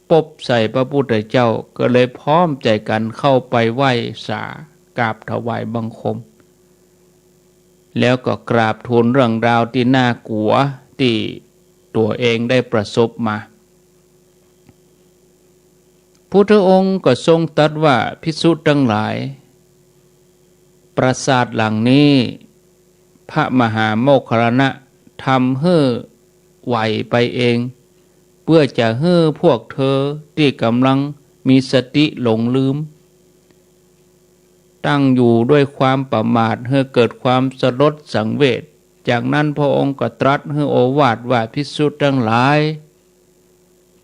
ปบใส่พระพุทธเจ้าก็เลยพร้อมใจกันเข้าไปไหว้สากราบถวายบังคมแล้วก็กราบทูลเรื่องราวที่น่ากลัวที่ตัวเองได้ประสบมาพุทธองค์ก็ทรงตรัสว่าภิกษุทั้งหลายปราสาทหลังนี้พระมหาโมคคัลลานะทำให้ไหวไปเองเพื่อจะให้พวกเธอที่กำลังมีสติหลงลืมตั้งอยู่ด้วยความประมาทให้เกิดความสลดสังเวชจากนั้นพระองค์ก็ตรัสให้โอวาทว่าภิกษุทั้งหลาย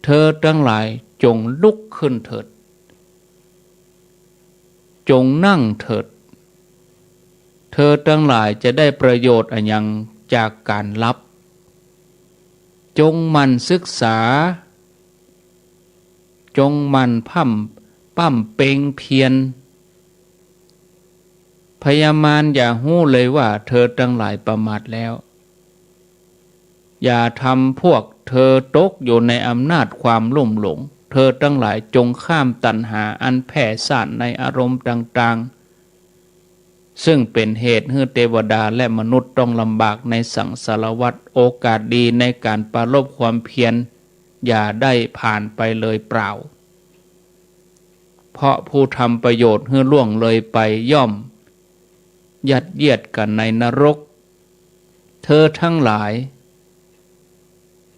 เธอทั้งหลายจงลุกขึ้นเถิดจงนั่งเถิดเธอทั้งหลายจะได้ประโยชน์อันยังจากการรับจงมันศึกษาจงมันปั้มเป่งเพียรพยามารอย่าหู้เลยว่าเธอทั้งหลายประมาทแล้วอย่าทำพวกเธอตกอยู่ในอำนาจความลุ่มหลงเธอทั้งหลายจงข้ามตัณหาอันแผ่ซ่านในอารมณ์ต่างๆซึ่งเป็นเหตุให้เทวดาและมนุษย์ต้องลำบากในสังสารวัฏโอกาสดีในการปรารภความเพียรอย่าได้ผ่านไปเลยเปล่าเพราะผู้ทำประโยชน์ให้ล่วงเลยไปย่อมยัดเยียดกันในนรกเธอทั้งหลาย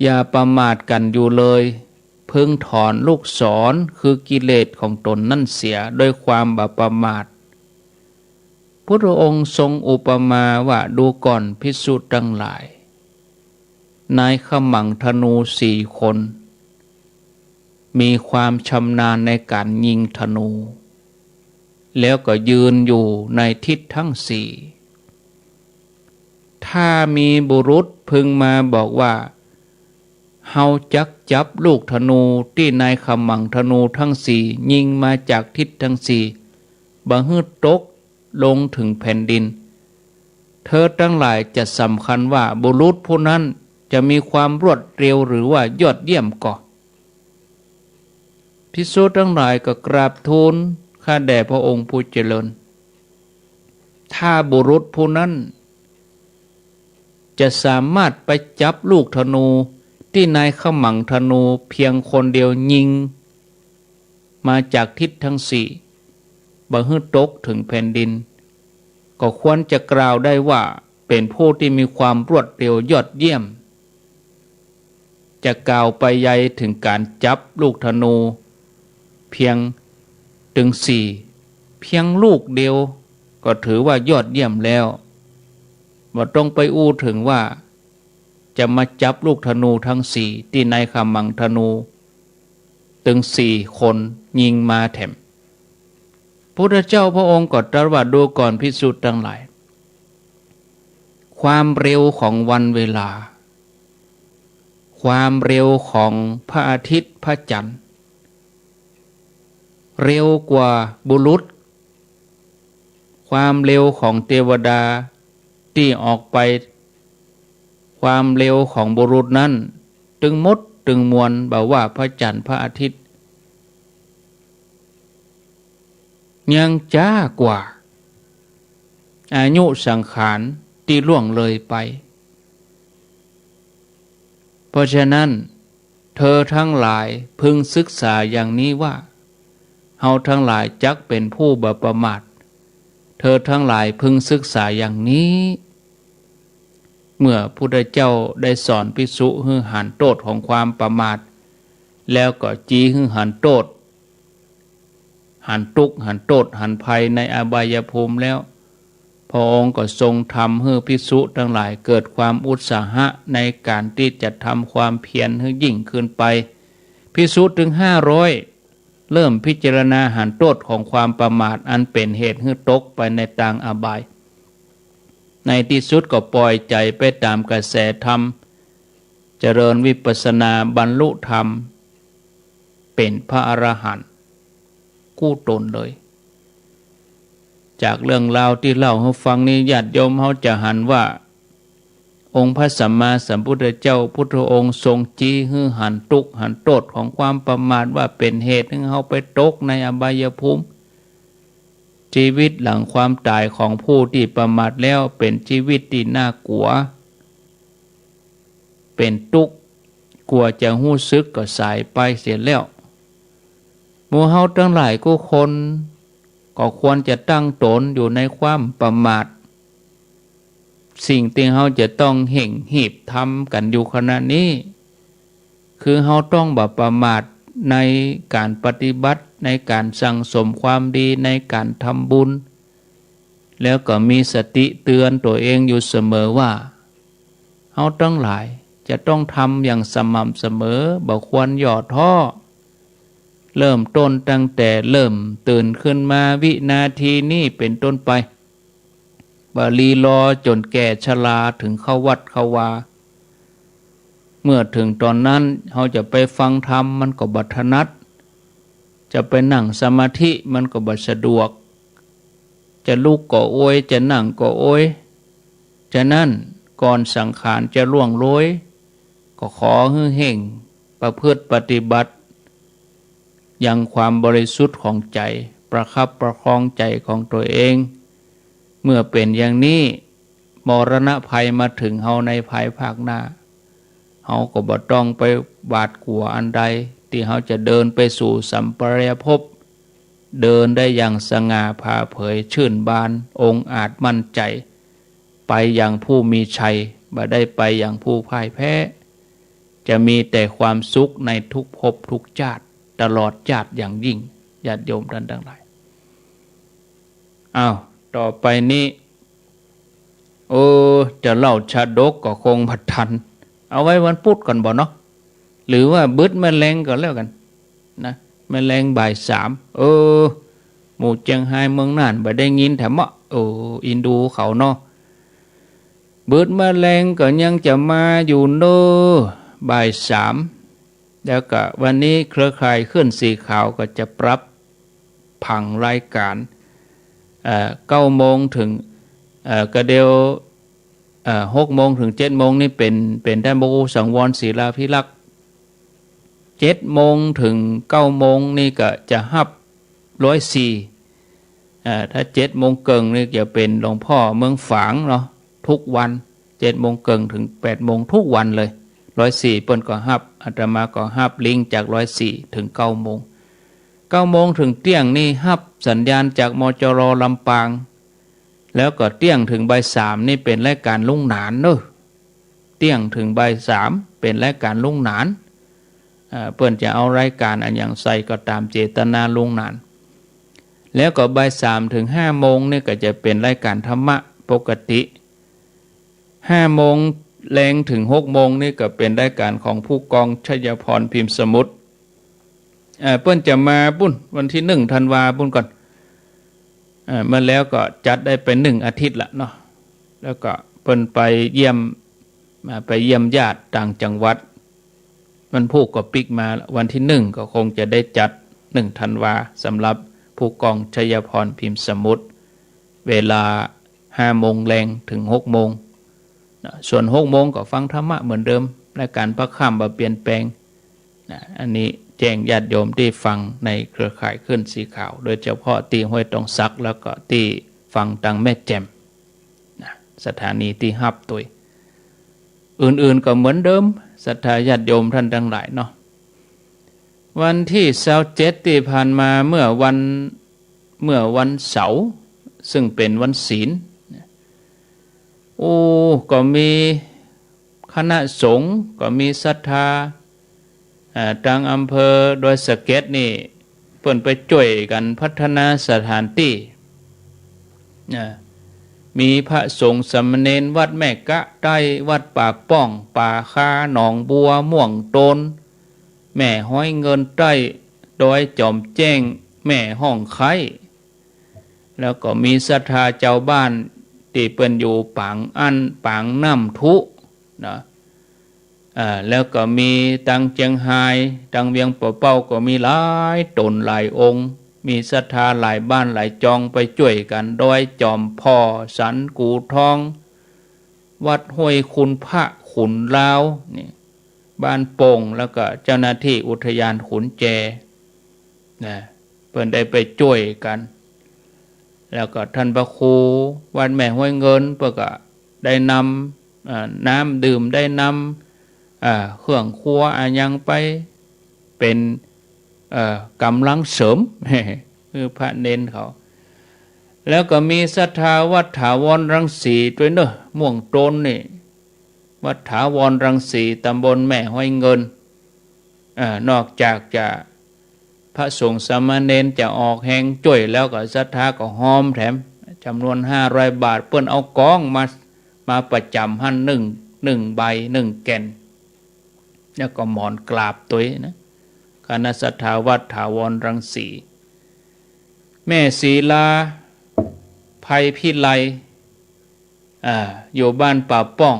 อย่าประมาทกันอยู่เลยพึงถอนลูกศรคือกิเลสของตนนั่นเสียด้วยความบาประมาท พุทธองค์ทรงอุปมาว่าดูก่อนภิกษุทั้งหลายนายขมังธนู4 คนมีความชำนาญในการยิงธนูแล้วก็ยืนอยู่ในทิศทั้ง 4ถ้ามีบุรุษพึงมาบอกว่าเฮาจับลูกธนูที่นายขมังธนูทั้ง 4ยิงมาจากทิศทั้ง 4บ่ฮื้อตกลงถึงแผ่นดินเธอทั้งหลายจะสำคัญว่าบุรุษผู้นั้นจะมีความรวดเร็วหรือว่ายอดเยี่ยมก่อภิกษุทั้งหลายก็กราบทูลข้าแด่พระองค์ผู้เจริญถ้าบุรุษผู้นั้นจะสามารถไปจับลูกธนูที่นายขมังธนูเพียงคนเดียวยิงมาจากทิศทั้ง 4บ่ฮื้อตกถึงแผ่นดินก็ควรจะกล่าวได้ว่าเป็นผู้ที่มีความรวดเร็วยอดเยี่ยมจะกล่าวไปใหญ่ถึงการจับลูกธนูเพียงถึง 4เพียงลูกเดียวก็ถือว่ายอดเยี่ยมแล้วบ่ต้องไปอู้ถึงว่าจะมาจับลูกธนูทั้ง 4ที่นายขมังธนูถึง 4 คนยิงมาแถมพระพุทธเจ้าพระองค์ก็ตรัสว่าดูก่อนภิกษุทั้งหลายความเร็วของวันเวลาความเร็วของพระอาทิตย์พระจันทร์เร็วกว่าบุรุษความเร็วของเทวดาที่ออกไปความเร็วของบุรุษนั้นตึงมดตึงมวลบอกว่าพระจันทร์พระอาทิตย์ยังจ้ากว่าอายุสังขารที่ล่วงเลยไปเพราะฉะนั้นเธอทั้งหลายพึงศึกษาอย่างนี้ว่าเฮาทั้งหลายจักเป็นผู้บ่ประมาทเธอทั้งหลายพึงศึกษาอย่างนี้เมื่อพุทธเจ้าได้สอนภิกษุให้หันโทษของความประมาทแล้วก็จี้ให้หันโทษหันทุกข์หันโทษหันภัยในอบายภูมิแล้วพระองค์ก็ทรงทำให้ภิกษุทั้งหลายเกิดความอุตสาหะในการที่จะทำความเพียรให้ยิ่งขึ้นไปภิกษุถึง500เริ่มพิจารณาหันโทษของความประมาทอันเป็นเหตุให้ตกไปในทางอบายในที่สุดก็ปล่อยใจไปตามกระแสธรรมเจริญวิปัสสนาบรรลุธรรมเป็นพระอรหันต์กู้ตนเลยจากเรื่องราวที่เล่าให้ฟังนี้ญาติโยมเขาจะหันว่าองค์พระสัมมาสัมพุทธเจ้าพุทธองค์ทรงจี้ให้หันทุกข์หันโทษของความประมาทว่าเป็นเหตุให้เขาไปตกในอบายภูมิชีวิตหลังความตายของผู้ที่ประมาทแล้วเป็นชีวิตที่น่ากลัวเป็นทุกข์กลัวจะหู้สึกก็สายไปเสียแล้วหมู่เฮาทั้งหลายก็คนก็ควรจะตั้งตนอยู่ในความประมาทสิ่งที่เฮาจะต้องเห่งหีบทำกันอยู่ขณะนี้คือเฮาต้องบ่ประมาทในการปฏิบัติในการสั่งสมความดีในการทำบุญแล้วก็มีสติเตือนตัวเองอยู่เสมอว่าเฮาทั้งหลายจะต้องทำอย่างสม่ำเสมอบ่ควรย่อท้อเริ่มต้นตั้งแต่เริ่มตื่นขึ้นมาวินาทีนี้เป็นต้นไปบ่รีรอจนแก่ชราถึงเข้าวัดเข้าวาเมื่อถึงตอนนั้นเขาจะไปฟังธรรมมันก็บัถนัดจะไปนั่งสมาธิมันก็บัสะดวกจะลุกก็โอยจะนั่งก็โอยฉะนั้นก่อนสังขารจะล่วงโรยก็ขอให้เห่งประพฤติปฏิบัติยังความบริสุทธิ์ของใจประคับประคองใจของตัวเองเมื่อเป็นอย่างนี้มรณะภัยมาถึงเฮาในภายภาคหน้าเฮาก็บ่ต้องไปบาดกลัวอันใดที่เฮาจะเดินไปสู่สัมปรายภพเดินได้อย่างสง่าผ่าเผยชื่นบานองค์อาจมั่นใจไปอย่างผู้มีชัยบ่ได้ไปอย่างผู้พ่ายแพ้จะมีแต่ความสุขในทุกภพทุกชาติตลอดชาติอย่างยิ่งญาติโยมท่านทั้งหลาย ต่อไปนี้จะเล่าชาดกก็คงผัดทันเอาไว้วันพุธก่อนบ่เนาะหรือว่าบึดแมลงก่อนแล้วกันนะแมลงบ่ายสามหมู่เจียงไฮ้เมืองน่านบ่ได้ยินแถมอินดูเขาเนาะบึดแมลงก็ยังจะมาอยู่เนอบ่ายสามแล้วก็วันนี้เครือข่ายขึ้นสีขาวก็จะปรับผังรายการ9 โมงถึงก็เดียว6 โมงถึง7 โมงนี่เป็นท่านพระครูสังวรศิลาภิรักษ์7 โมงถึง9 โมงนี่ก็จะฮับ104ถ้า7 โมงเกิงนี่จะเป็นหลวงพ่อเมืองฝางเนาะทุกวัน7 โมงเกิงถึง8 โมงทุกวันเลย104เปิ้นก็ฮับอาตมาก็ฮับลิงจาก104ถึง9 โมง9 โมงถึงเที่ยงนี่ฮับสัญญาณจากมจรลำปางแล้วก็เที่ยงถึงบ่าย3นี่เป็นรายการลุงหนานเนอะเที่ยงถึงบ่าย3เป็นรายการลุงหนานเปิ้นจะเอารายการอันอย่างใส่ก็ตามเจตนาลุงหนานแล้วก็บ่าย3ถึง5 โมงนี่ก็จะเป็นรายการธรรมะปกติ5 โมงแรงถึง6 โมงนี่ก็เป็นรายการของผู้กองชัยพรพิมพ์สมุทรเปิ้นจะมาปุ้นวันที่1 ธันวาปุ้นก่อนเมื่อแล้วก็จัดได้เป็น1 อาทิตย์ละเนาะแล้วก็เปิ้นไปเยี่ยมญาติต่างจังหวัดมันผู้ก็ปิกมาวันที่1ก็คงจะได้จัด1 ธันวาสำหรับผู้กองชัยพรพิมพ์สมุทรเวลา5 โมงแรงถึง6 โมงส่วน6 โมงก็ฟังธรรมะเหมือนเดิมและการพักค่ำบ่เปลี่ยนแปลงอันนี้แจ้งญาติโยมที่ฟังในเครือข่ายขึ้นสีขาวโดยเฉพาะที่ห้วยตองซักแล้วก็ที่ฟังตังแม่แจ่มสถานีที่ฮับตัวอื่นๆก็เหมือนเดิมศรัทธาญาติโยมท่านทั้งหลายเนาะวันที่27ที่ผ่านมาเมื่อวันเสาร์ซึ่งเป็นวันศีลก็มีคณะสงฆ์ก็มีศรัทธาทางอำเภอโดยสะเก็ดนี่เพิ่นไปช่วยกันพัฒนาสถานที่มีพระสงฆ์สามเณรวัดแม่กะใต้วัดปากป้องป่าคาหนองบัวม่วงโตนแม่ห้อยเงินใต้ดอยจอมแจ้งแม่ห้องไข่แล้วก็มีศรัทธาเจ้าบ้านที่เปิ้นอยู่ปางอันปางน้ำทุนะแล้วก็มีตังเจียงไฮ้ตังเวียงป่อเป้าก็มีหลายตนหลายองค์มีศรัทธาหลายบ้านหลายจองไปช่วยกันโดยจอมพ่อสันกูทองวัดห้วยคุณพระขุนลาวนี่บ้านโป่งแล้วก็เจ้าหน้าที่อุทยานขุนแจนะเพิ่นได้ไปช่วยกันแล้วก็ท่านพระครูวัดแม่ห้วยเงินเพิ่นก็ได้นำน้ำดื่มได้นำเครื่องครัวยังไปเป็นกำลังเสริม คือพระเน้นเขาแล้วก็มีศรัทธาวัดถาวรรังสีด้วยเนอะม่วงโตนนี่วัดถาวรรังสีตำบลแม่ห้อยเงินนอกจากจะพระสงฆ์สามเณรจะออกแหงจ่วยแล้วก็ศรัทธาก็หอมแถมจำนวน500 บาทเปิ้นเอากองมาประจำหั่น1 ใบ 1 แก่นแล้วก็หมอนกราบตัวนะคณะศรัทธาวัดถาวรรังสีแม่ศรีลาภัยพิไลอยู่บ้านป่าป้อง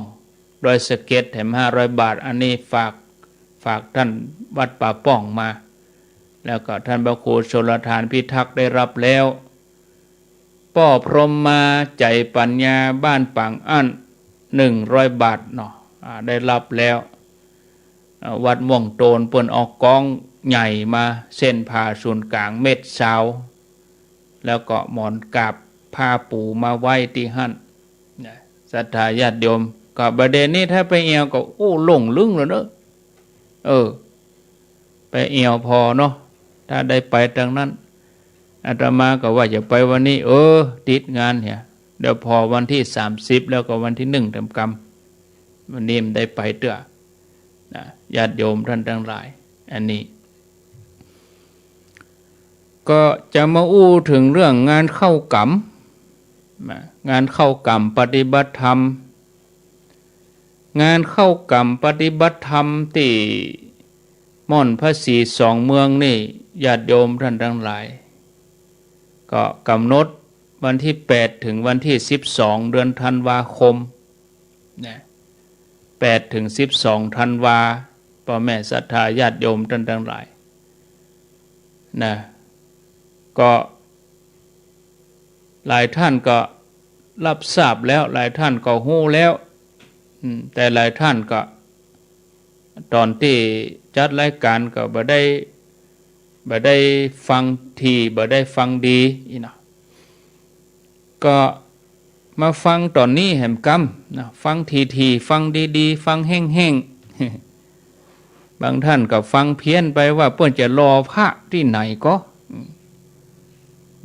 โดยสเก็ตแถม500 บาทอันนี้ฝากท่านวัดป่าป้องมาแล้วก็ท่านพระครูชลทานพิทักษ์ได้รับแล้วป้อพรหมมาใจปัญญาบ้านปางอั้น100 บาทเนาะได้รับแล้ววัดม่วงโตนเปิ้นออกกองใหญ่มาเส้นผ่าศูนย์กลางเม็ดเสาแล้วก็หมอนกาบผ้าปูมาไว้ที่หั่นศรัทธาญาติโยมก็ประเด็นนี้ถ้าไปเอวก็หลงลึงแล้วเนอะไปเอวพอเนาะถ้าได้ไปทางนั้นอาตมาก็ว่าจะไปวันนี้ติดงานเนี่ยเดี๋ยวพอวันที่30แล้วก็วันที่1ทำกรรมวันนี้มันได้ไปเด้อญาติโยมท่านทั้งหลายอันนี้ก็จะมาอู้ถึงเรื่องงานเข้ากรรม งานเข้ากรรมปฏิบัติธรรมงานเข้ากรรมปฏิบัติธรรมที่ม่อนพระศรีสองเมืองนี่ญาติโยมท่านทั้งหลายก็กำหนดวันที่8ถึงวันที่12เดือนธันวาคมนะ8ถึง12ธันวาพ่อแม่ศรัทธาญาติโยมท่านทั้งหลายนะก็หลายท่านก็รับทราบแล้วหลายท่านก็ฮู้แล้วแต่หลายท่านก็ตอนที่จัดรายการก็บ่ได้ฟังทีบ่ได้ฟังดีอีนะก็มาฟังตอนนี้แหมกำนะฟังทีฟังดีๆฟังแห้งๆบางท่านก็ฟังเพี้ยนไปว่าเพิ่นจะรอพระที่ไหนก็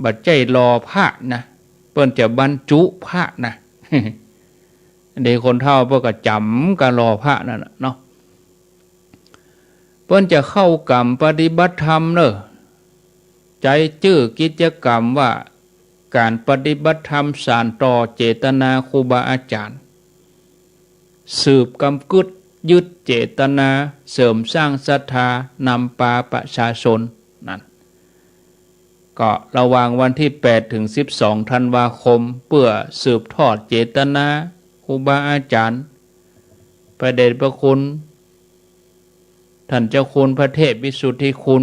บัดใจรอพระนะเพิ่นจะบรรจุพระนะเด็กคนเฒ่าเพิ่นก็จำการรอพระนั่นน่ะเนาะเพิ่นจะเข้ากรรมปฏิบัติธรรมเนอะใจจื้อกิจกรรมว่าการปฏิบัติธรรมสานต่อเจตนาครูบาอาจารย์สืบกำกึดยึดเจตนาเสริมสร้างศรัทธานำปาประชาชนนั่นก็ระหว่างวันที่8ถึง12ธันวาคมเพื่อสืบทอดเจตนาครูบาอาจารย์พระเดชพระคุณท่านเจ้าคุณพระเทพวิสุทธิคุณ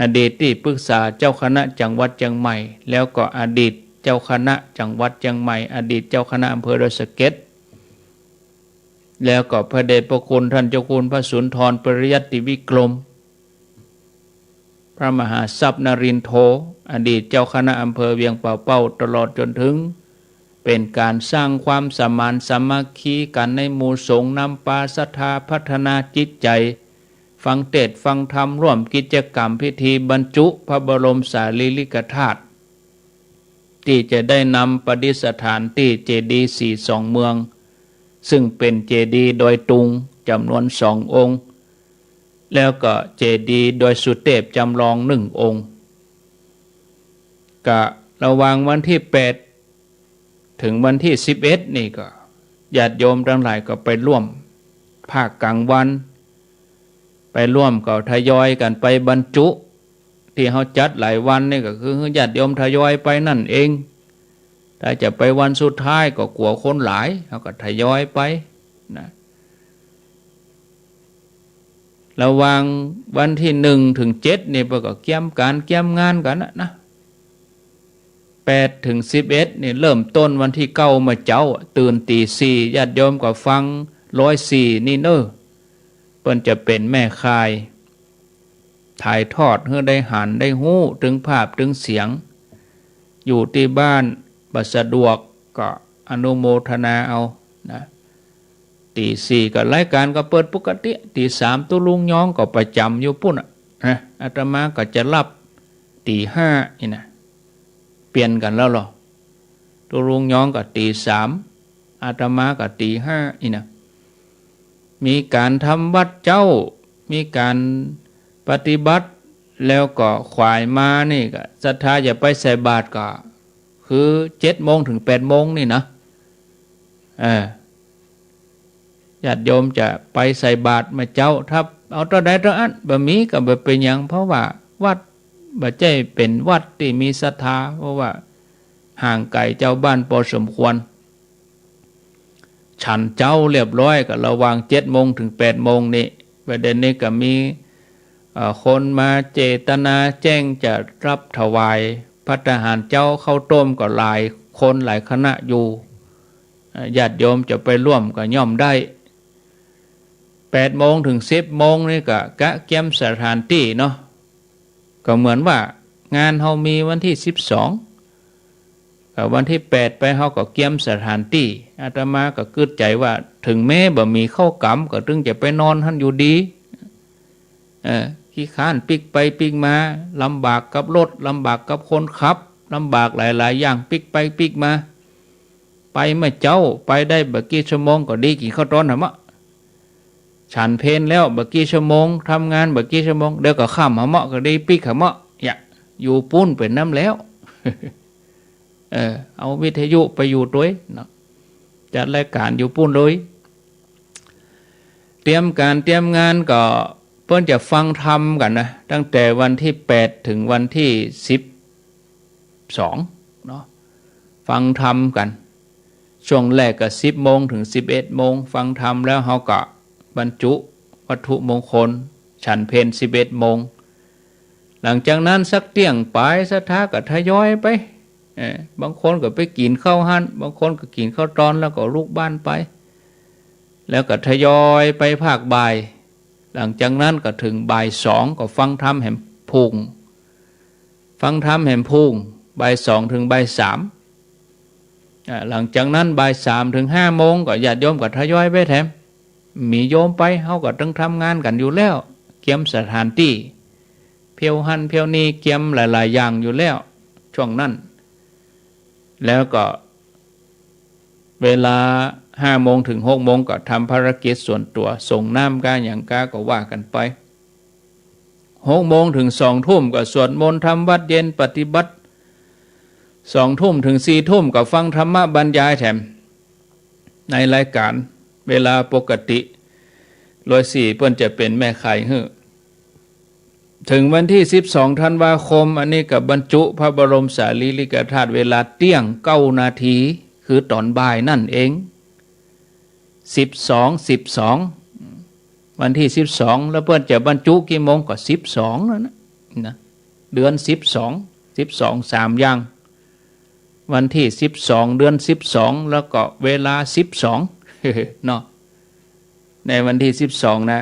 อดีตที่ปรึกษาเจ้าคณะจังหวัดเชียงใหม่แล้วก็อดีตเจ้าคณะจังหวัดเชียงใหม่อดีตเจ้าคณะอำเภอดอยสะเก็ดแล้วก็พระเดชพระคุณท่านเจ้าคุณพระสุนทรปริยัติวิกรมพระมหาทรัพย์นรินทโธอดีตเจ้าคณะอำเภอเวียงป่าเป้าตลอดจนถึงเป็นการสร้างความสมานสามัคคีกันในหมู่สงฆ์นำปาศรัทธาพัฒนาจิตใจฟังเทศน์ฟังธรรมร่วมกิจกรรมพิธีบรรจุพระบรมสารีริกธาตุที่จะได้นำประดิษฐานที่เจดีย์42เมืองซึ่งเป็นเจดีย์โดยตุงจำนวน2องค์แล้วก็เจดีย์โดยสุเทพจำลอง1องค์ก็ระหว่างวันที่8ถึงวันที่11นี่ก็ญาติโยมทั้งหลายก็ไปร่วมภาคกลางวันไปร่วมก็ทยอยกันไปบรรจุที่เขาจัดหลายวันนี่ก็คือญาติโยมทยอยไปนั่นเองถ้าจะไปวันสุดท้ายก็กลัวคนหลายเขาก็ทยอยไปนะระหว่างวันที่1ถึง7นี่ก็เกี่ยมงานกันนะ8ถึง11นี่เริ่มต้นวันที่9มาเจ้าตื่นตี4ญาติโยมก็ฟัง104นี่เนอะเพิ่นจะเป็นแม่คายถ่ายทอดให้ได้หันได้หู้ถึงภาพถึงเสียงอยู่ที่บ้านบ่สะดวกก็อนุโมทนาเอานะตี4ก็รายการก็เปิดปกติตี3ตุลุงย้องก็ประจำอยู่ปุ่นนะอาตมาก็จะรับตี5นี่นะเปลี่ยนกันแล้วหรอตุลุงย้องก็ตี3อาตมาก็ตี5นี่นะมีการทำวัดเจ้ามีการปฏิบัติแล้วก็ขวายมานี่ก็ศรัทธาจะไปใส่บาตรก็คือ7โมงถึง8โมงนี่นะญาติโยมจะไปใส่บาตรมาเจ้าถ้าเอาตัวใดตัวอันบ่มีก็บ่เป็นหยังเพราะว่าวัดบ่ใช่เป็นวัดที่มีศรัทธาเพราะว่าห่างไกลเจ้าบ้านพอสมควรฉันเจ้าเรียบร้อยก็ระหว่าง7โมงถึง8โมงนี่ประเด็นนี้ก็มีคนมาเจตนาแจ้งจะรับถวายพระทหารเจ้าข้าวต้มก็หลายคนหลายคณะอยู่ญาติโยมจะไปร่วมก็ย่อมได้8โมงถึง10โมงนี่ก็กะเกียมสถานที่เนาะก็เหมือนว่างานเฮามีวันที่12กับวันที่8ไปเฮาก็เกียมสถานที่อาตมาก็คิดใจว่าถึงแม้บ่มีข้าวกำก็ถึงจะไปนอนหั่นอยู่ดีขี้ค้านปิกไปปิกมาลำบากกับรถลำบากกับคนขับลำบากหลายๆอย่างปิกไปปิกมาไปเมื่อเจ้าไปได้บักกี่ชั่วโมงก็ดีกินข้าวต้นหะมะฉันเพลแล้วบักกี่ชั่วโมงทำงานบักกี่ชั่วโมงเดี๋ยวก็ข้ามหะมะก็ดีปิกหะมะอยู่ปุ้นเป็นน้ำแล้ว เอาวิทยุไปอยู่ด้วยเนาะจัดรายการอยู่ปุ้นเลยเตรียมงานก็เพิ่นจะฟังธรรมกันนะตั้งแต่วันที่8ถึงวันที่12เนาะฟังธรรมกันช่วงแรกก็10 โมงถึง11 โมงฟังธรรมแล้วเฮาก็บรรจุวัตถุมงคลฉันเพล11 โมงหลังจากนั้นสักเที่ยงปลายสักท้าก็ทยอยไปบางคนก็ไปกินข้าวหั่นบางคนก็กินข้าวตอนแล้วก็ลูกบ้านไปแล้วก็ทยอยไปภาคบ่ายหลังจากนั้นก็ถึงบ่าย2ก็ฟังธรรมแห่มพุงฟังธรรมแห่มพุงบ่าย2ถึงบ่าย3หลังจากนั้นบ่าย3ถึง5 โมงก็ญาติโยมก็ทยอยไปแถมมีโยมไปเฮาก็ต้องทำงานกันอยู่แล้วเกี่ยมสถานที่เพียวหันเพียวนี้เกี่ยมหลายๆอย่างอยู่แล้วช่วงนั้นแล้วก็เวลา5 โมงถึง6 โมงก็ทำภารกิจส่วนตัวส่งน้ำกาอย่างกาก็ว่ากันไป6 โมงถึง2 ทุ่มก็สวดมนต์ทำวัดเย็นปฏิบัติ2 ทุ่มถึง4 ทุ่มก็ฟังธรรมะบรรยายแถมในรายการเวลาปกติ104เพิ่นจะเป็นแม่ไข่ฮื้อถึงวันที่12 ธันวาคมอันนี้กับบรรจุพระบรมสารีริกธาตุเวลาเที่ยง9 นาทีคือตอนบ่ายนั่นเอง12วันที่12แล้วเพิ่นจะบรรจุกี่โมงก็12แล้วนะเดือน12 3อย่างวันที่12เดือน12แล้วก็เวลา12เนาะในวันที่12นะ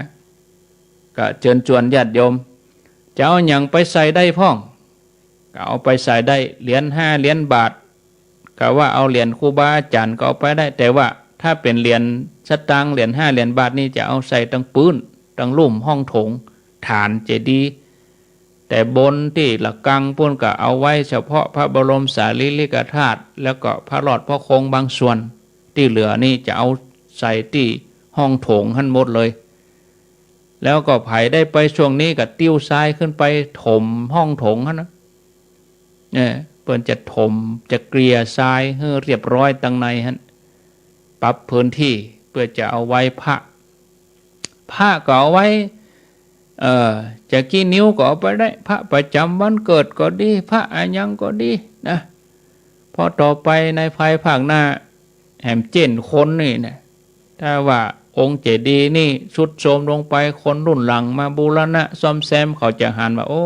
ก็เชิญชวนญาติโยมจะเอาหยังไปใส่ได้พ่องก็เอาไปใส่ได้เหรียญ5 เหรียญบาทก็ว่าเอาเหรียญครูบาอาจารย์ก็เอาไปได้แต่ว่าถ้าเป็นเหรียญสตางค์เหรียญ5 เหรียญบาทนี่จะเอาใส่ตั้งปื้นตั้งลุ่มห้องโถงฐานเจดีย์แต่บนที่หลักกังปุ้นก็เอาไว้เฉพาะพระบรมสารีริกธาตุแล้วก็พระหลอดพระคงบางส่วนที่เหลือนี่จะเอาใส่ที่ห้องโถงหั่นหมดเลยแล้วก็ไผได้ไปช่วงนี้ก็ติ้วทรายขึ้นไปถมห้องโถงหั่นนะเพิ่นจะถมจะเกลี่ยทรายให้เรียบร้อยตั้งในหั่นปรับพื้นที่เพื่อจะเอาไว้พระก็เอาไว้จะกี่นิ้วก็เอาไปได้พระประจำวันเกิดก็ดีพระอายังก็ดีนะพอต่อไปในภายภาคหน้าแหมเจนคนนี่นะถ้าว่าองค์เจดีย์นี่สุดโทรมลงไปคนรุ่นหลังมาบูรณะซ่อมแซมเขาจะหันว่าโอ้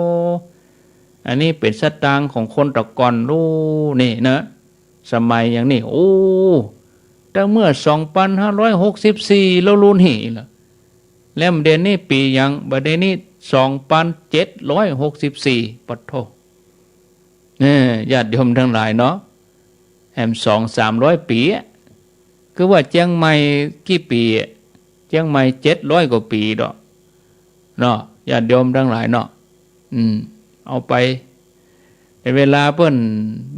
อันนี้เป็นสตางค์ของคนตะก่อนรู้นี่นะสมัยอย่างนี้โอ้แต่เมื่อ2564แล้วรู้นี่ล่ะแล้วเดือนนี้ปียังบัดนี้2764ปัดโทญาติโยมทั้งหลายเนาะแหม200-300 ปีคือว่าเจียงใหม่กี่ปีเจียงใหม่700 กว่าปีดอกเนาะญาติโยมทั้งหลายเนาะเอาไปในเวลาเปิ้น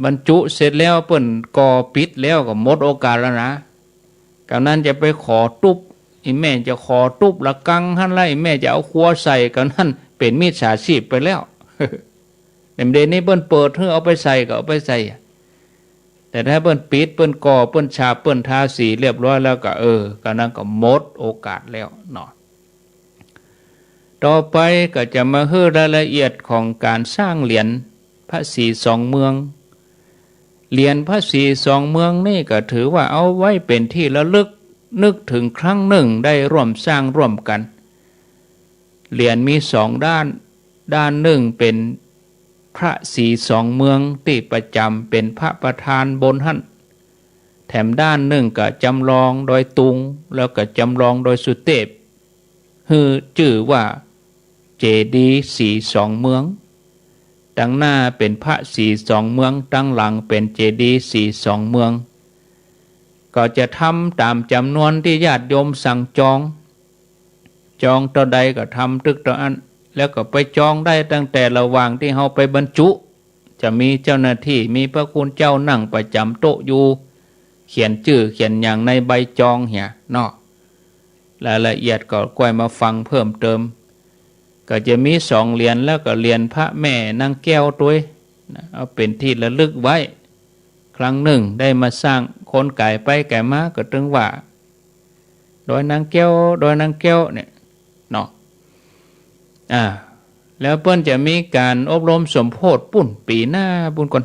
บรรจุเสร็จแล้วเปิ้นก่อปิดแล้วก็หมดโอกาสแล้วนะกำนั้นจะไปขอตุ๊บอีแม่จะขอตุ๊บละกังหั่นไล่แม่จะเอาครัวใส่กันนั่นเป็นมิจฉาชีพไปแล้วเดี๋ยวนี้เปิ้นเปิดให้เอาไปใส่ก็เอาไปใส่แต่ถ้าเปิ้นปิดเปิ้นก่อเปิ้นฉาบเปิ้นทาสีเรียบร้อยแล้วก็กำนั้นก็หมดโอกาสแล้วเนาะต่อไปก็จะมาให้รายละเอียดของการสร้างเหรียญพระศรีสองเมืองเหรียญพระศรีสองเมืองนี่ก็ถือว่าเอาไว้เป็นที่ระลึกนึกถึงครั้งหนึ่งได้ร่วมสร้างร่วมกันเหรียญมี2 ด้านด้านหนึ่งเป็นพระศรีสองเมืองที่ประจำเป็นพระประธานบนหั่นแถมด้านหนึ่งก็จำลองโดยตุงแล้วก็จำลองโดยสุเทพคือชื่อว่าเจดีย์ศรีสองเมืองตั้งหน้าเป็นพระศรีสองเมืองตั้งหลังเป็นเจดีย์ศรีสองเมืองก็จะทำตามจำนวนที่ญาติโยมสั่งจองต่อใดก็ทำตึกต่ออันแล้วก็ไปจองได้ตั้งแต่ระหว่างที่เฮาไปบรรจุจะมีเจ้าหน้าที่มีพระคุณเจ้านั่งประจำโต๊ะอยู่เขียนชื่อเขียนอย่างในใบจองเหี่ยเนาะรายละเอียดก็ค่อยมาฟังเพิ่มเติมก็จะมี2 เหรียญแล้วก็เหรียญพระแม่นางแก้วตัวเอาเป็นที่ระลึกไว้ค รั้งหนึ่งได้มาสร้างคนไก่ไปไก่มาก็ตึงว่าโดยนางแก้วเนี่ยเนาะแล้วเปิ้นจะมีการอบรมสมโพธิปุ่นปีหน้าบุญก่อน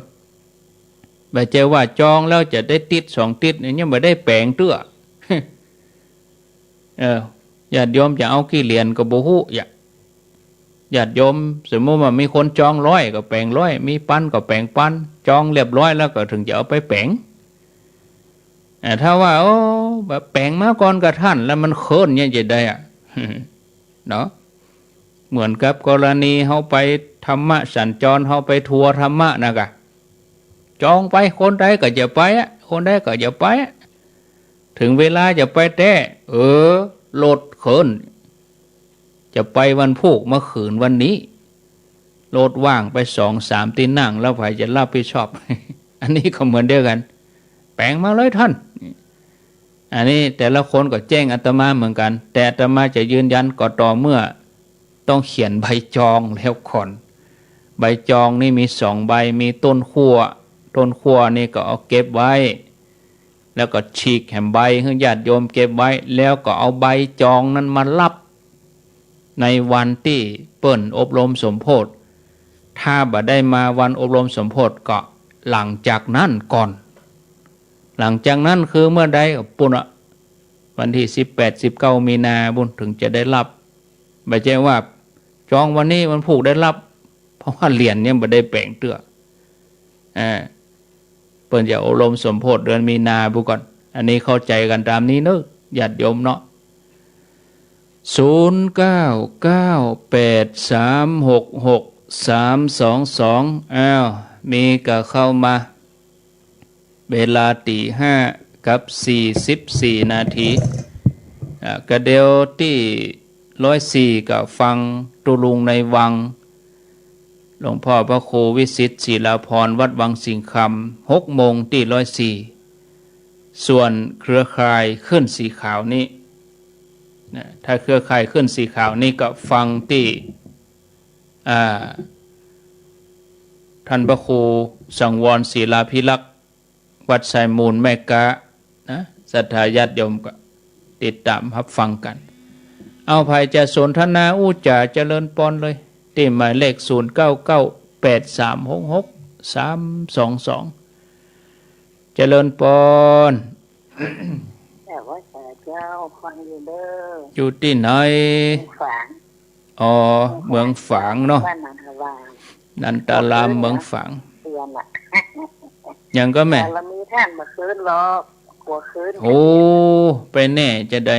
บ่ใจว่าจองแล้วจะได้ติด2ติดเนี่ยยังบ่ได้แปลงเตื้อ ญาติโยมจะเอากี่เหรียญก็บ่ฮู้ญาติโยมสมมุติว่ามีคนจอง100ก็แปลง100มีปันก็แปลงปันจองเรียบร้อยแล้วก็ถึงจะเอาไปแปลงถ้าว่าโอ้แบบแปลงมาก่อนกับท่านแล้วมันเคินเนี่ยจะได้เนาะเหมือนกับกรณีเฮาไปธรรมะสัญจรเฮาไปทัวร์ธรรมะนะกะจองไปคนใดก็จะไปคนใดก็จะไปถึงเวลาจะไปแต่โลดเขินจะไปวันพุธมาขืนวันนี้โลดว่างไป2-3ที่นั่งแล้วใครจะรับผิดชอบ อันนี้ก็เหมือนเดียวกันแปลงมาเลยท่านอันนี้แต่ละคนก็แจ้งอาตมาเหมือนกันแต่อาตมาจะยืนยันก็ต่อเมื่อต้องเขียนใบจองแล้วก่อนใบจองนี่มี2ใบมีต้นขั้วนี่ก็เอาเก็บไว้แล้วก็ฉีกแผ่นใบให้ญาติโยมเก็บไว้แล้วก็เอาใบจองนั้นมารับในวันที่เปิ้นอบรมสมโพธิถ้าบ่ได้มาวันอบรมสมโพธิก็หลังจากนั้นก่อนหลังจากนั้นคือเมื่อใดปุ่นวันที่18-19 มีนาบุญถึงจะได้รับไม่ใช่ว่าจองวันนี้วันพุธได้รับเพราะว่าเหรียญเนี่ยบ่ได้แปลงเตื้อเปิ้นจะอบรมสมโพธิเดือนมีนาบุก่อนอันนี้เข้าใจกันตามนี้เนอะญาติโยมเนาะ0998366322มีก็เข้ามาเวลาตี 5:44 นาทีกระเดียวที่104ก็ฟังตุลุงในวังหลวงพ่อพระครูวิสิตศิลาภรณ์วัดวังสิงคำ6 โมงที่104ส่วนเครือข่ายขึ้นสีขาวนี้ถ้าเครือข่ายขึ้นสีขาวนี้ก็ฟังที่ท่านพระครูสังวรศิลาภิลักษ์วัดไซมูลแม่กะนะศรัทธาญาติโยมก็ติดตามรับฟังกันเอาภัยจะสนทนาอู้จ่าเจริญปอนเลยที่หมายเลข0998366322เจริญปอนแต่ว่าแต่เจ้าฟังอยู่เด้ออยู่ที่ไหนฝางเมืองฝางเนาะนันตารามเมืองฝางยังก็แม่เรามีท่านมาคืนหรอกกลัวคืนโอ้ไปแน่จะได้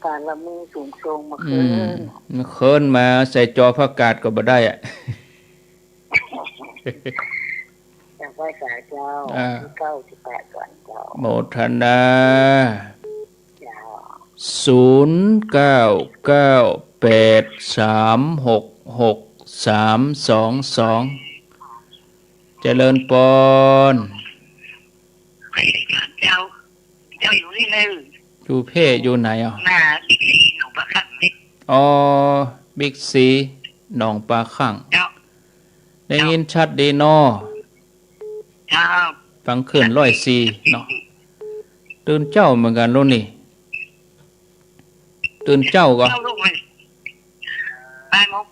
การเรามีสูงทรงมาคืนมาใส่จอพระกาศก็บ่ได้จากไหว้สายเจ้า98ก่อนเจ้าโมทนา0998366322เจริญปอนเจ้าอยู่ที่ไหนอยู่เพ่อยู่ไหนหน้าบิ๊กซีหนองปลาคั่งบิ๊กซีหนองปลาคั่งได้ยินชัดดีนอฟังขึ้น104เนาะตื่นเจ้าเหมือนกันรุ่นนี่ตื่นเจ้าก็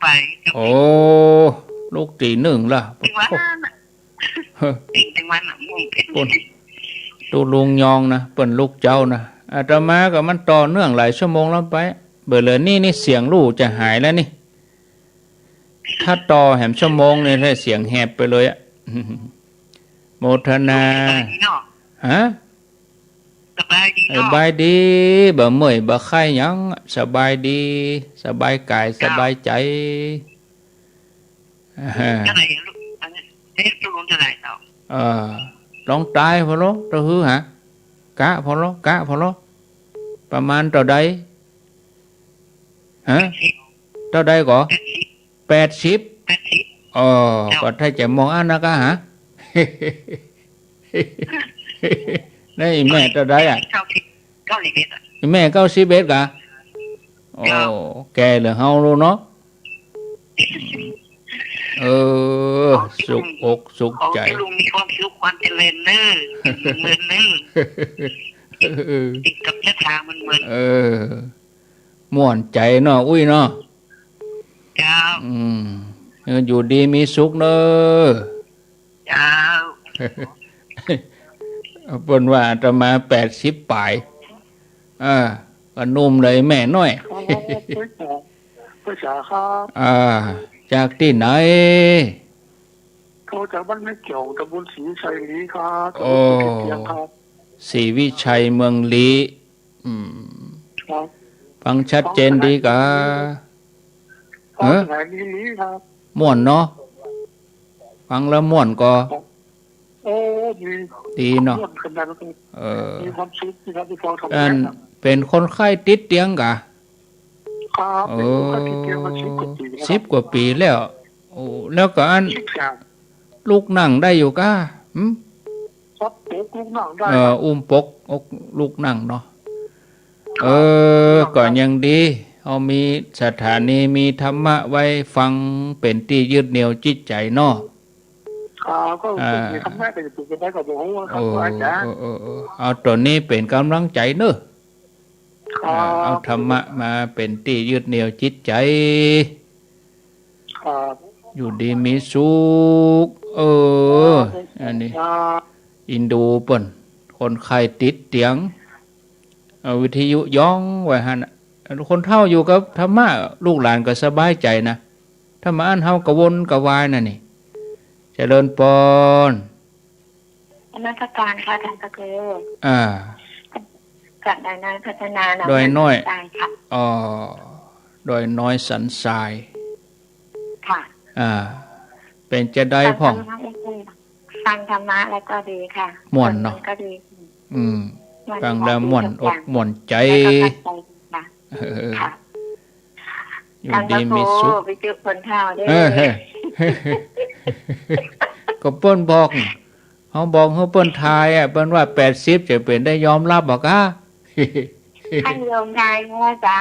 ไปโอ้ลูกตี 1ล่ะตูลุงยองนะเปิ้นลูกเจ้านะอาตมาก็มันต่อเนื่องหลายชั่วโมงแล้วไปเบื่อเลยนี่เสียงลูกจะหายแล้วนี่ถ้าต่อแหมชั่วโมงเนี่ยได้เสียงแหบไปเลยโมทนาฮะสบายดีบ่เมื่อยบ่ไข้หยังสบายดีสบายกายสบายใจลองตายพอลงตัวหือฮะกะพอลงประมาณต่อใดฮะต่อใดก่อ80ก็ถ้าจะมองอันนะกะฮะนี่แม่ต่อใดแม่91กะแกเหลือเฮารู้เนาะ เออสุขอกสุขใจขอให้ลุงมีความสุขความเจริญเนอะเหมือนเนอะติดกับเจ้าทางมันเหมือนม่วนใจเนาะอุ้ยเนาะเจ้าอยู่ดีมีสุขเนอะเจ้าเปิ้นว่าอาตมา80ปลายก็นุ่มเลยแม่น้อยภาษาครับจากที่ไหนโทรจากบ้านแม่เกี่ยวตำบลศรีชัยลีครับโอ้ศรีวิชัยเมืองลีฟังชัดเจนดีกะม่วนเนาะฟังแล้วม่วนก็ดีเนาะมีความสุขนะครับที่ฟังทำงานเป็นคนไข้ติดเตียงกะครับเป็นคนไข้ติดเตียงมา10 กว่าปีแล้วโอ้แล้วก็อันลูกนั่งได้อยู่กะครับลูกนั่งได้อุ้มปกลูกนั่งเนาะก็ยังดีเอามีสถานีมีธรรมะไว้ฟังเป็นที่ยึดเหนี่ยวจิตใจเนาะก็มีธรรมะเป็นตัวได้ก็บอกว่าครับอาจารย์เอาตัวนี้เป็นกำลังใจเนอะเอาธรรมะมาเป็นที่ยึดเหนี่ยวจิตใจอยู่ดีมีสุขอันนี้อินดูเปิ้นคนไข้ติดเตียงวิทยุย้องไว้หั่นคนเฒ่าอยู่กับธรรมะลูกหลานก็สบายใจนะถ้ามาอันเฮากระวนกระวายน่ะนี่เจริญพรนมัสการค่ะท่านพระครูกับดอยน้อยพัฒนาดอยน้อยดอยน้อยสันทรายค่ะเป็นจะได้พ่องฟังธรรมะแล้วก็ดีค่ะม่วนเนาะก็ดีฟังแล้วม่วนอกม่วนใจอยู่ดีมีสุขไปเจอคนเฒ่าด้วยก็เปิ้นบอกเขาบอกเขาเปิ้นทายเปิ้นว่า80จะเป็นได้ยอมรับบอกท่านโยมทายนะจ๊ะ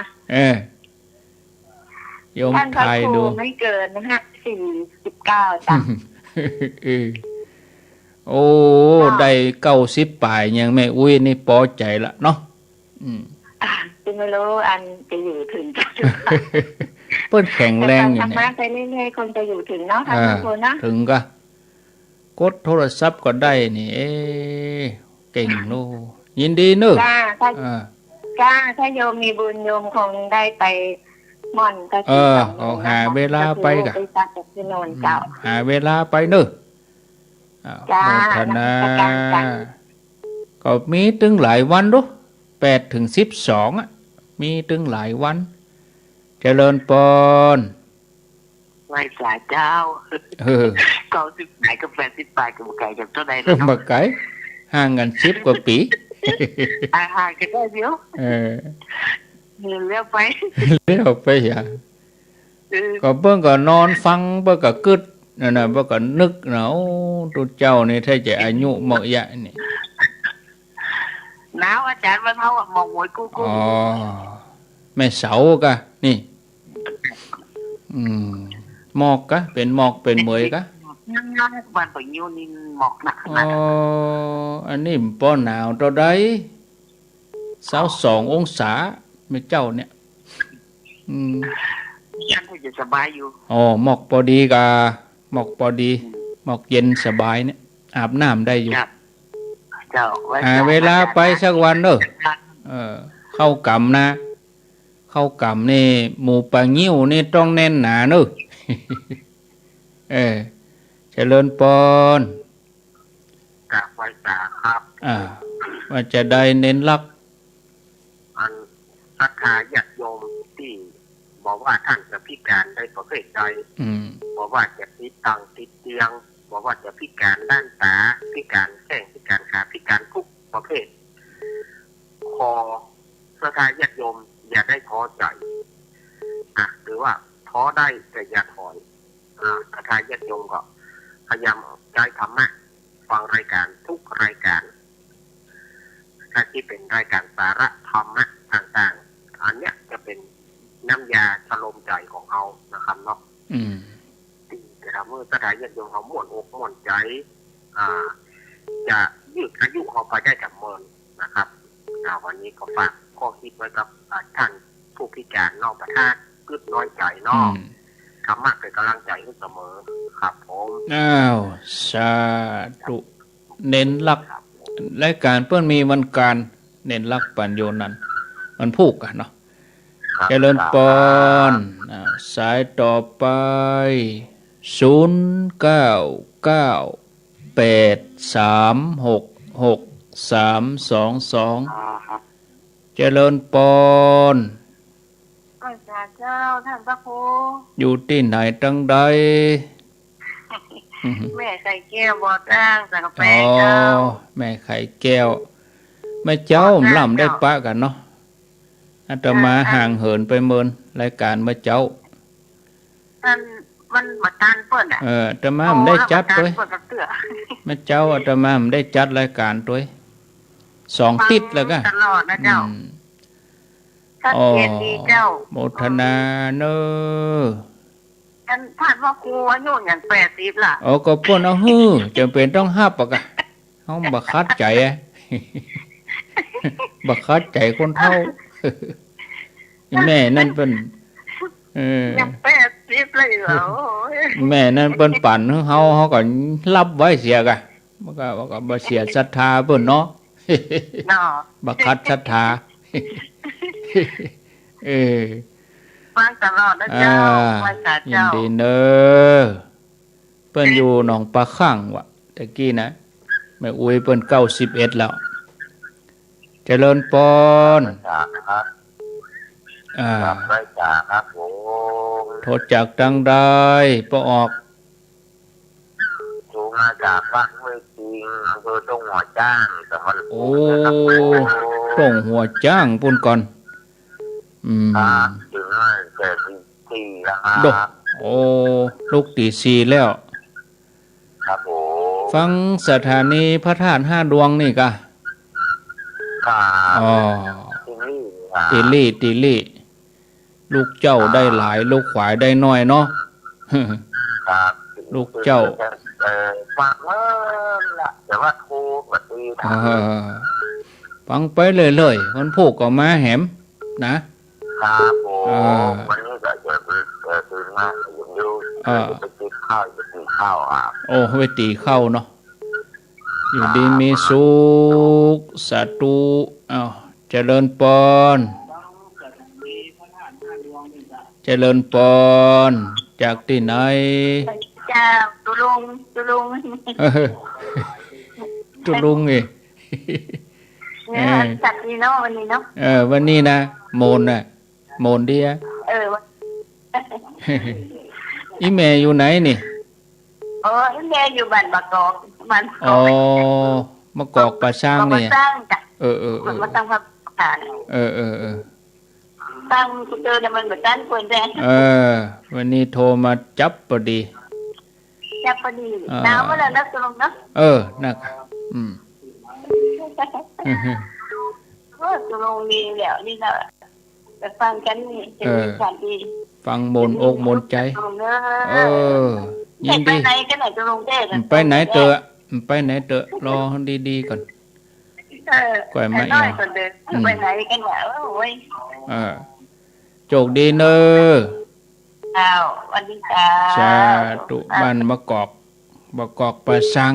โยมทายดูไม่เกินนะคะ49จ้ะโอ้ได้90ปลายยังแม่อุ้ยนี่พอใจละเนาะจะไม่รู้อันจะอยู่ถึงจะเปิ้นแข็งแรงอยู่เนี่ยไปเรื่อยๆคงจะอยู่ถึงเนาะท่านผู้ชมนะถึงก็กดโทรศัพท์ก็ได้นี่เก่งโลยินดีเนอะถ้าโยมมีบุญโยมคงได้ไปม่อนก็เอาหาเวลาไปกะหาเวลาไปเนอะโมทนาก็มีถึงหลายวันดู8 ถึง 12มีถึงหลายวันเจริญพรไหว้สาเจ้า90ปลายกับ80ปลายกับไก่กับเท่าใดแล้วบักไก่ห่างกัน10 กว่าปีห่างกันได้เดียวเลี้ยวไปอย่าก็เบิ่งก็นอนฟังเบิ่งก็กึดนั่นน่ะเบิ่งก็นึกเนาะตัวเจ้านี่ถ้าจะอายุเหมาะยะนี่หนาวอาจารย์ว่าเขามองหวยกู้แม่เสาก็นี่หมอกกะเป็นหมอกเป็นเหมยกะนั่งๆบ้านปะยิ้วนี่หมอกหนักขนาดอันนี้ป้อหนาวตัวใด22 องศาไม่เจ้าเนี่ยยังจะสบายอยู่หมอกพอดีกะหมอกพอดีหมอกเย็นสบายเนี่ยอาบน้ำได้อยู่เวลาไปสักวันเด้อเข้ากำนะเข้ากำนี่หมูปลางิ้วนี่ต้องแน่นหนาเนอะเจริญพรกราบไหว้ตาครับว่าจะได้เน้นรักศรัทธาญาติโยมที่บอกว่าท่านจะพิการได้ประเภทใดบอกว่าจะติดตังติดเตียงบอกว่าจะพิการด้านตาพิการแข้งพิการขาพิการทุกประเภทขอศรัทธาญาติโยมอย่าได้ท้อใจหรือว่าท้อได้แต่อย่าถอยศรัทธาญาติโยมก็พยายามใจธรรมะฟังรายการทุกรายการที่เป็นรายการสาระธรรมะต่างๆอันเนี้ยจะเป็นน้ำยาชโลมใจของเรานะครับเนาะดีแต่ ทำเมื่อสถานญาติโยมเขาม่วนอกม่วนใจจะยืดอายุเขาไปได้กับเมินนะครับวันนี้ก็ฝากข้อคิดไว้กับท่านผู้พิการนอกประเทศกึดน้อยใจนอกทำมากเป็นกำลังใจขึ้นเสมอครับผมสาธุเน้นหลักรายการเพื่อนมีวันการเน้นหลักปัญโยนั้นมันพูกกันเนาะเจริญปอนสายต่อไป0998366322เจริญปอนเจ้าท่านพระครูอยู่ที่ไหนตั้งใดแม่ไข่แก้วบ่จ้างสังกะแปเจ้าแม่ไข่แก้วแม่เจ้าล่ำได้ปะกันเนาะอาตมาห่างเหินไปเมินรายการแม่เจ้ามันมาตานเปิดอาตมาไม่ได้จัดด้วยแม่เจ้าอาตมาไม่ได้จัดรายการด้วย2 ติดแล้วก็ตลอดนะเจ้าท่านเกียรติเจ้าโมทนาเนอท่านว่าครูอายุอย่าง80ล่ะก็ป่นเอาฮือจำเป็นต้องฮับปะกะเฮาบ่คัดใจบ่คัดใจคนเฒ่าแม่นั่นเป็นยัง80เลยเหรอแม่นั่นเปิ้นปั่นเฮาก็รับไว้เสียกะมันก็บ่เสียศรัทธาเปิ้นเนาะบ่คัดศรัทธาฟังตลอดนะเจ้าไว้สาเจ้ายินดีเนอเปิ้นอยู่หนองปลาข้างวะตะกี้นะแม่อุ้ยเปิ้น91แล้วเจริญปอนครับได้จ่าครับผมโทษจากดังได้ปออกโทรมาจากบ้านห้วยจริงอำเภอตงหัวจ้างจังหวัดตงหัวจ้างปุ่นก่อนถึงแต่ตีแล้วครับลูกตี4แล้วครับผมฟังสถานีพระธาตุ5 ดวงนี่กะตีลี่ลูกเจ้าได้หลายลูกขวายได้น้อยเนาะลูกเจ้าฟังละแต่ว่าโทรมาตีฟังไปเลยๆมันพูกออกมาแหมนะครับผมวันนี้ก็จะตื่นมาอยู่ไปตีข้าวไปตีข้าวเนาะอยู่ดีมีสุขสาธุเจริญปอนเจริญปอนจากที่ไหนจากตุลุงอีจัดนี่เนาะวันนี้เนาะวันนี้นะโมนดีอีแม่อยู่ไหนนี่อีแม่อยู่บ้านบะกอกมะกอกปลาช่างนี่มาตั้งพักผ่านตั้งคุณเจอเนี่ยมันเหมือนกันคนแรกวันนี้โทรมาจับพอดีหนาวมาแล้วนะตุลุงเนาะนักตุลุงมีแล้วนี่นะไปฟังกันนี่จะมีการดีฟังมนอกมนใจยินดีไปไหนกันไหนตุลุงเด้ไปไหนเตอะรอดีๆก่อนก่อยมาอีกไปไหนกันเนี่ยโอ้ยโชคดีเนอวันนี้จ้าสาธุบ้านมะกอกปลาซัง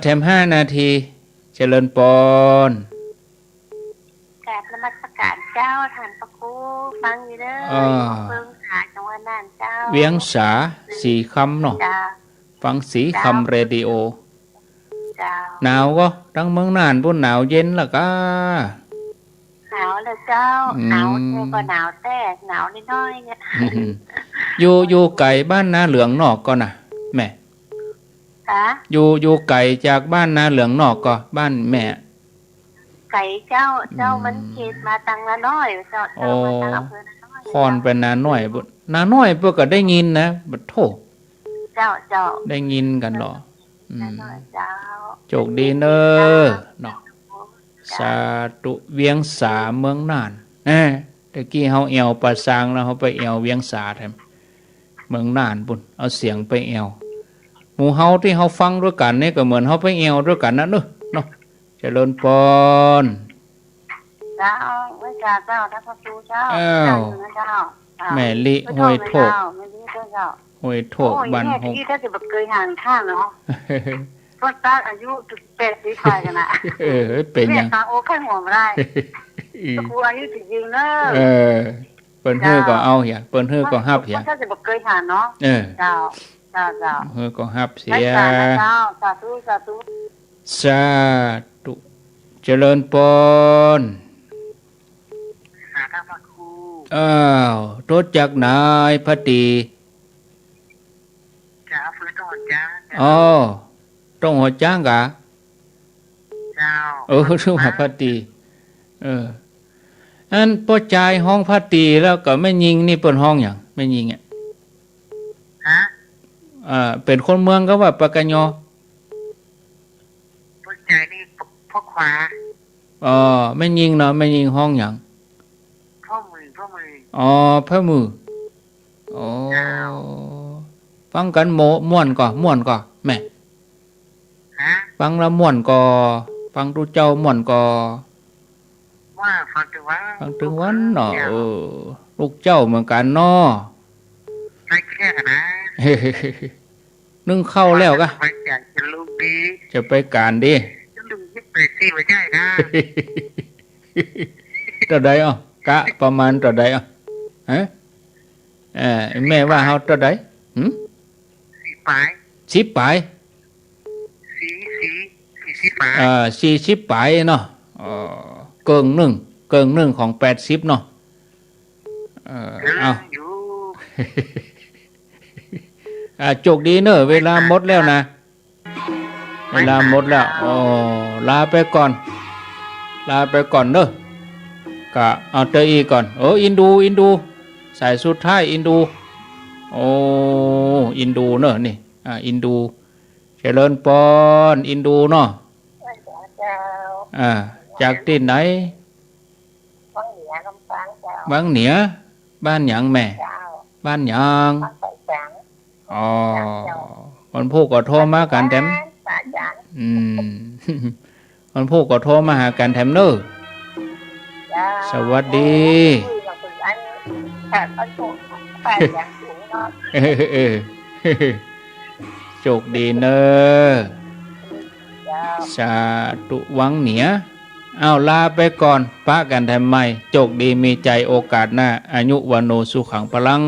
แถม5 นาทีเจริญปอนกราบนมัสการเจ้าท่านพระครูฟังอยู่เด้อเบิ่งหาจังหวัดน่านเจ้าเวียงสา4 คำเนาะฟังสีคำเรดิโอหนาวก็ทั้งเมืองน่านพุ่นหนาวเย็นล่ะก็หนาวเลยเจ้าหนาวก็หนาวแต่หนาวนิดหน่อยเนี่ยอยู่ไก่บ้านนาเหลืองนอกก็น่ะแม่อยู่ไก่จากบ้านนาเหลืองนอกก็บ้านแม่ไก่เจ้ามันเขตมาตังละน้อยเจ้ามาตังอำเภอละน้อยคอนเป็นนาน้อยบุนาน้อยเพื่อก็ได้ยินนะบัดโทเจ้าได้ยินกันหรอโชคดีเนอเนาะสาธุเวียงสาเมืองน่านตะกี้เฮาเอวปลาซางแล้วเฮาไปเอวเวียงสาแท้ เมืองน่านปุ่นเอาเสียงไปแอวหมู่เฮาที่เฮาฟังด้วยกันนี่ก็เหมือนเฮาไปแอวด้วยกันนะเนาะเจริญพรเจ้าไม่กาเจ้าทัพพระเจ้าเจ้าแม่ลิห้วยโถกห้วยโถกบ้านหงที่ถ้าจะแบบเคยห่างข้างเนาะก็ตาอายุ80ไปกันนะเป็นยังโอ้แค่หัวไม่ได้ครูอายุจริงๆเนอะเปิ้นฮื้อก็เอาเหี่ยเปิ้นฮื้อก็ฮับเหี่ยถ้าจะแบบเคยห่างเนาะเจ้าฮื้อก็ฮับเสียเจ้าสาธุสาธุเจริญพรรถจากนายพอดีจ้าฟื้นตอนจ้าต้องหัวจ้างกะเจ้าชื่อว่าพอดีอันป้อใจห้องพอดีแล้วก็ไม่ยิงนี่เป็นห้องอย่างไม่ยิงเป็นคนเมืองก็ว่าปากกญอป้อใจนี่พ่อขวาไม่ยิงเนาะไม่ยิงห้องอย่างพ่อมือพระมือฟังกันม่วนก่อแม่ฟังแล้วม่วนก่อฟังดูเจ้าม่วนก่อว่าฟังถึงวันเนาะลูกเจ้าเหมือนกันเนาะไม่แค่นะนึ่งเข้าแล้วก็จะไปการดิจะลุงยึดไปซี่ไว้ได้นะต่อใดกะประมาณต่อใดฮะแม่ว่าเฮาต่อใด10 ปลาย40 ปลายเนาะเกิงหนึ่งของ80เนาะโชคดีเนอะเวลาหมดแล้วนะเวลาหมดแล้วลาไปก่อนเนอะกะเอาเตอีก่อนอินดูสายสุดท้ายอินดูอินดูเนอะนี่อินดูเจริญพรอินดูเนาะจากที่ไหนบางเหนือบ้านหยังแม่บ้านหยังคนผู้ก็โทรมากันแถมคนผู้ก็โทรมาหากันแถมเนอะสวัสดีโชคดีเนอะสาธุวังเหนือลาไปก่อนปะกันทำไมโชคดีมีใจโอกาสหน้าอายุวันโนสุขังพลัง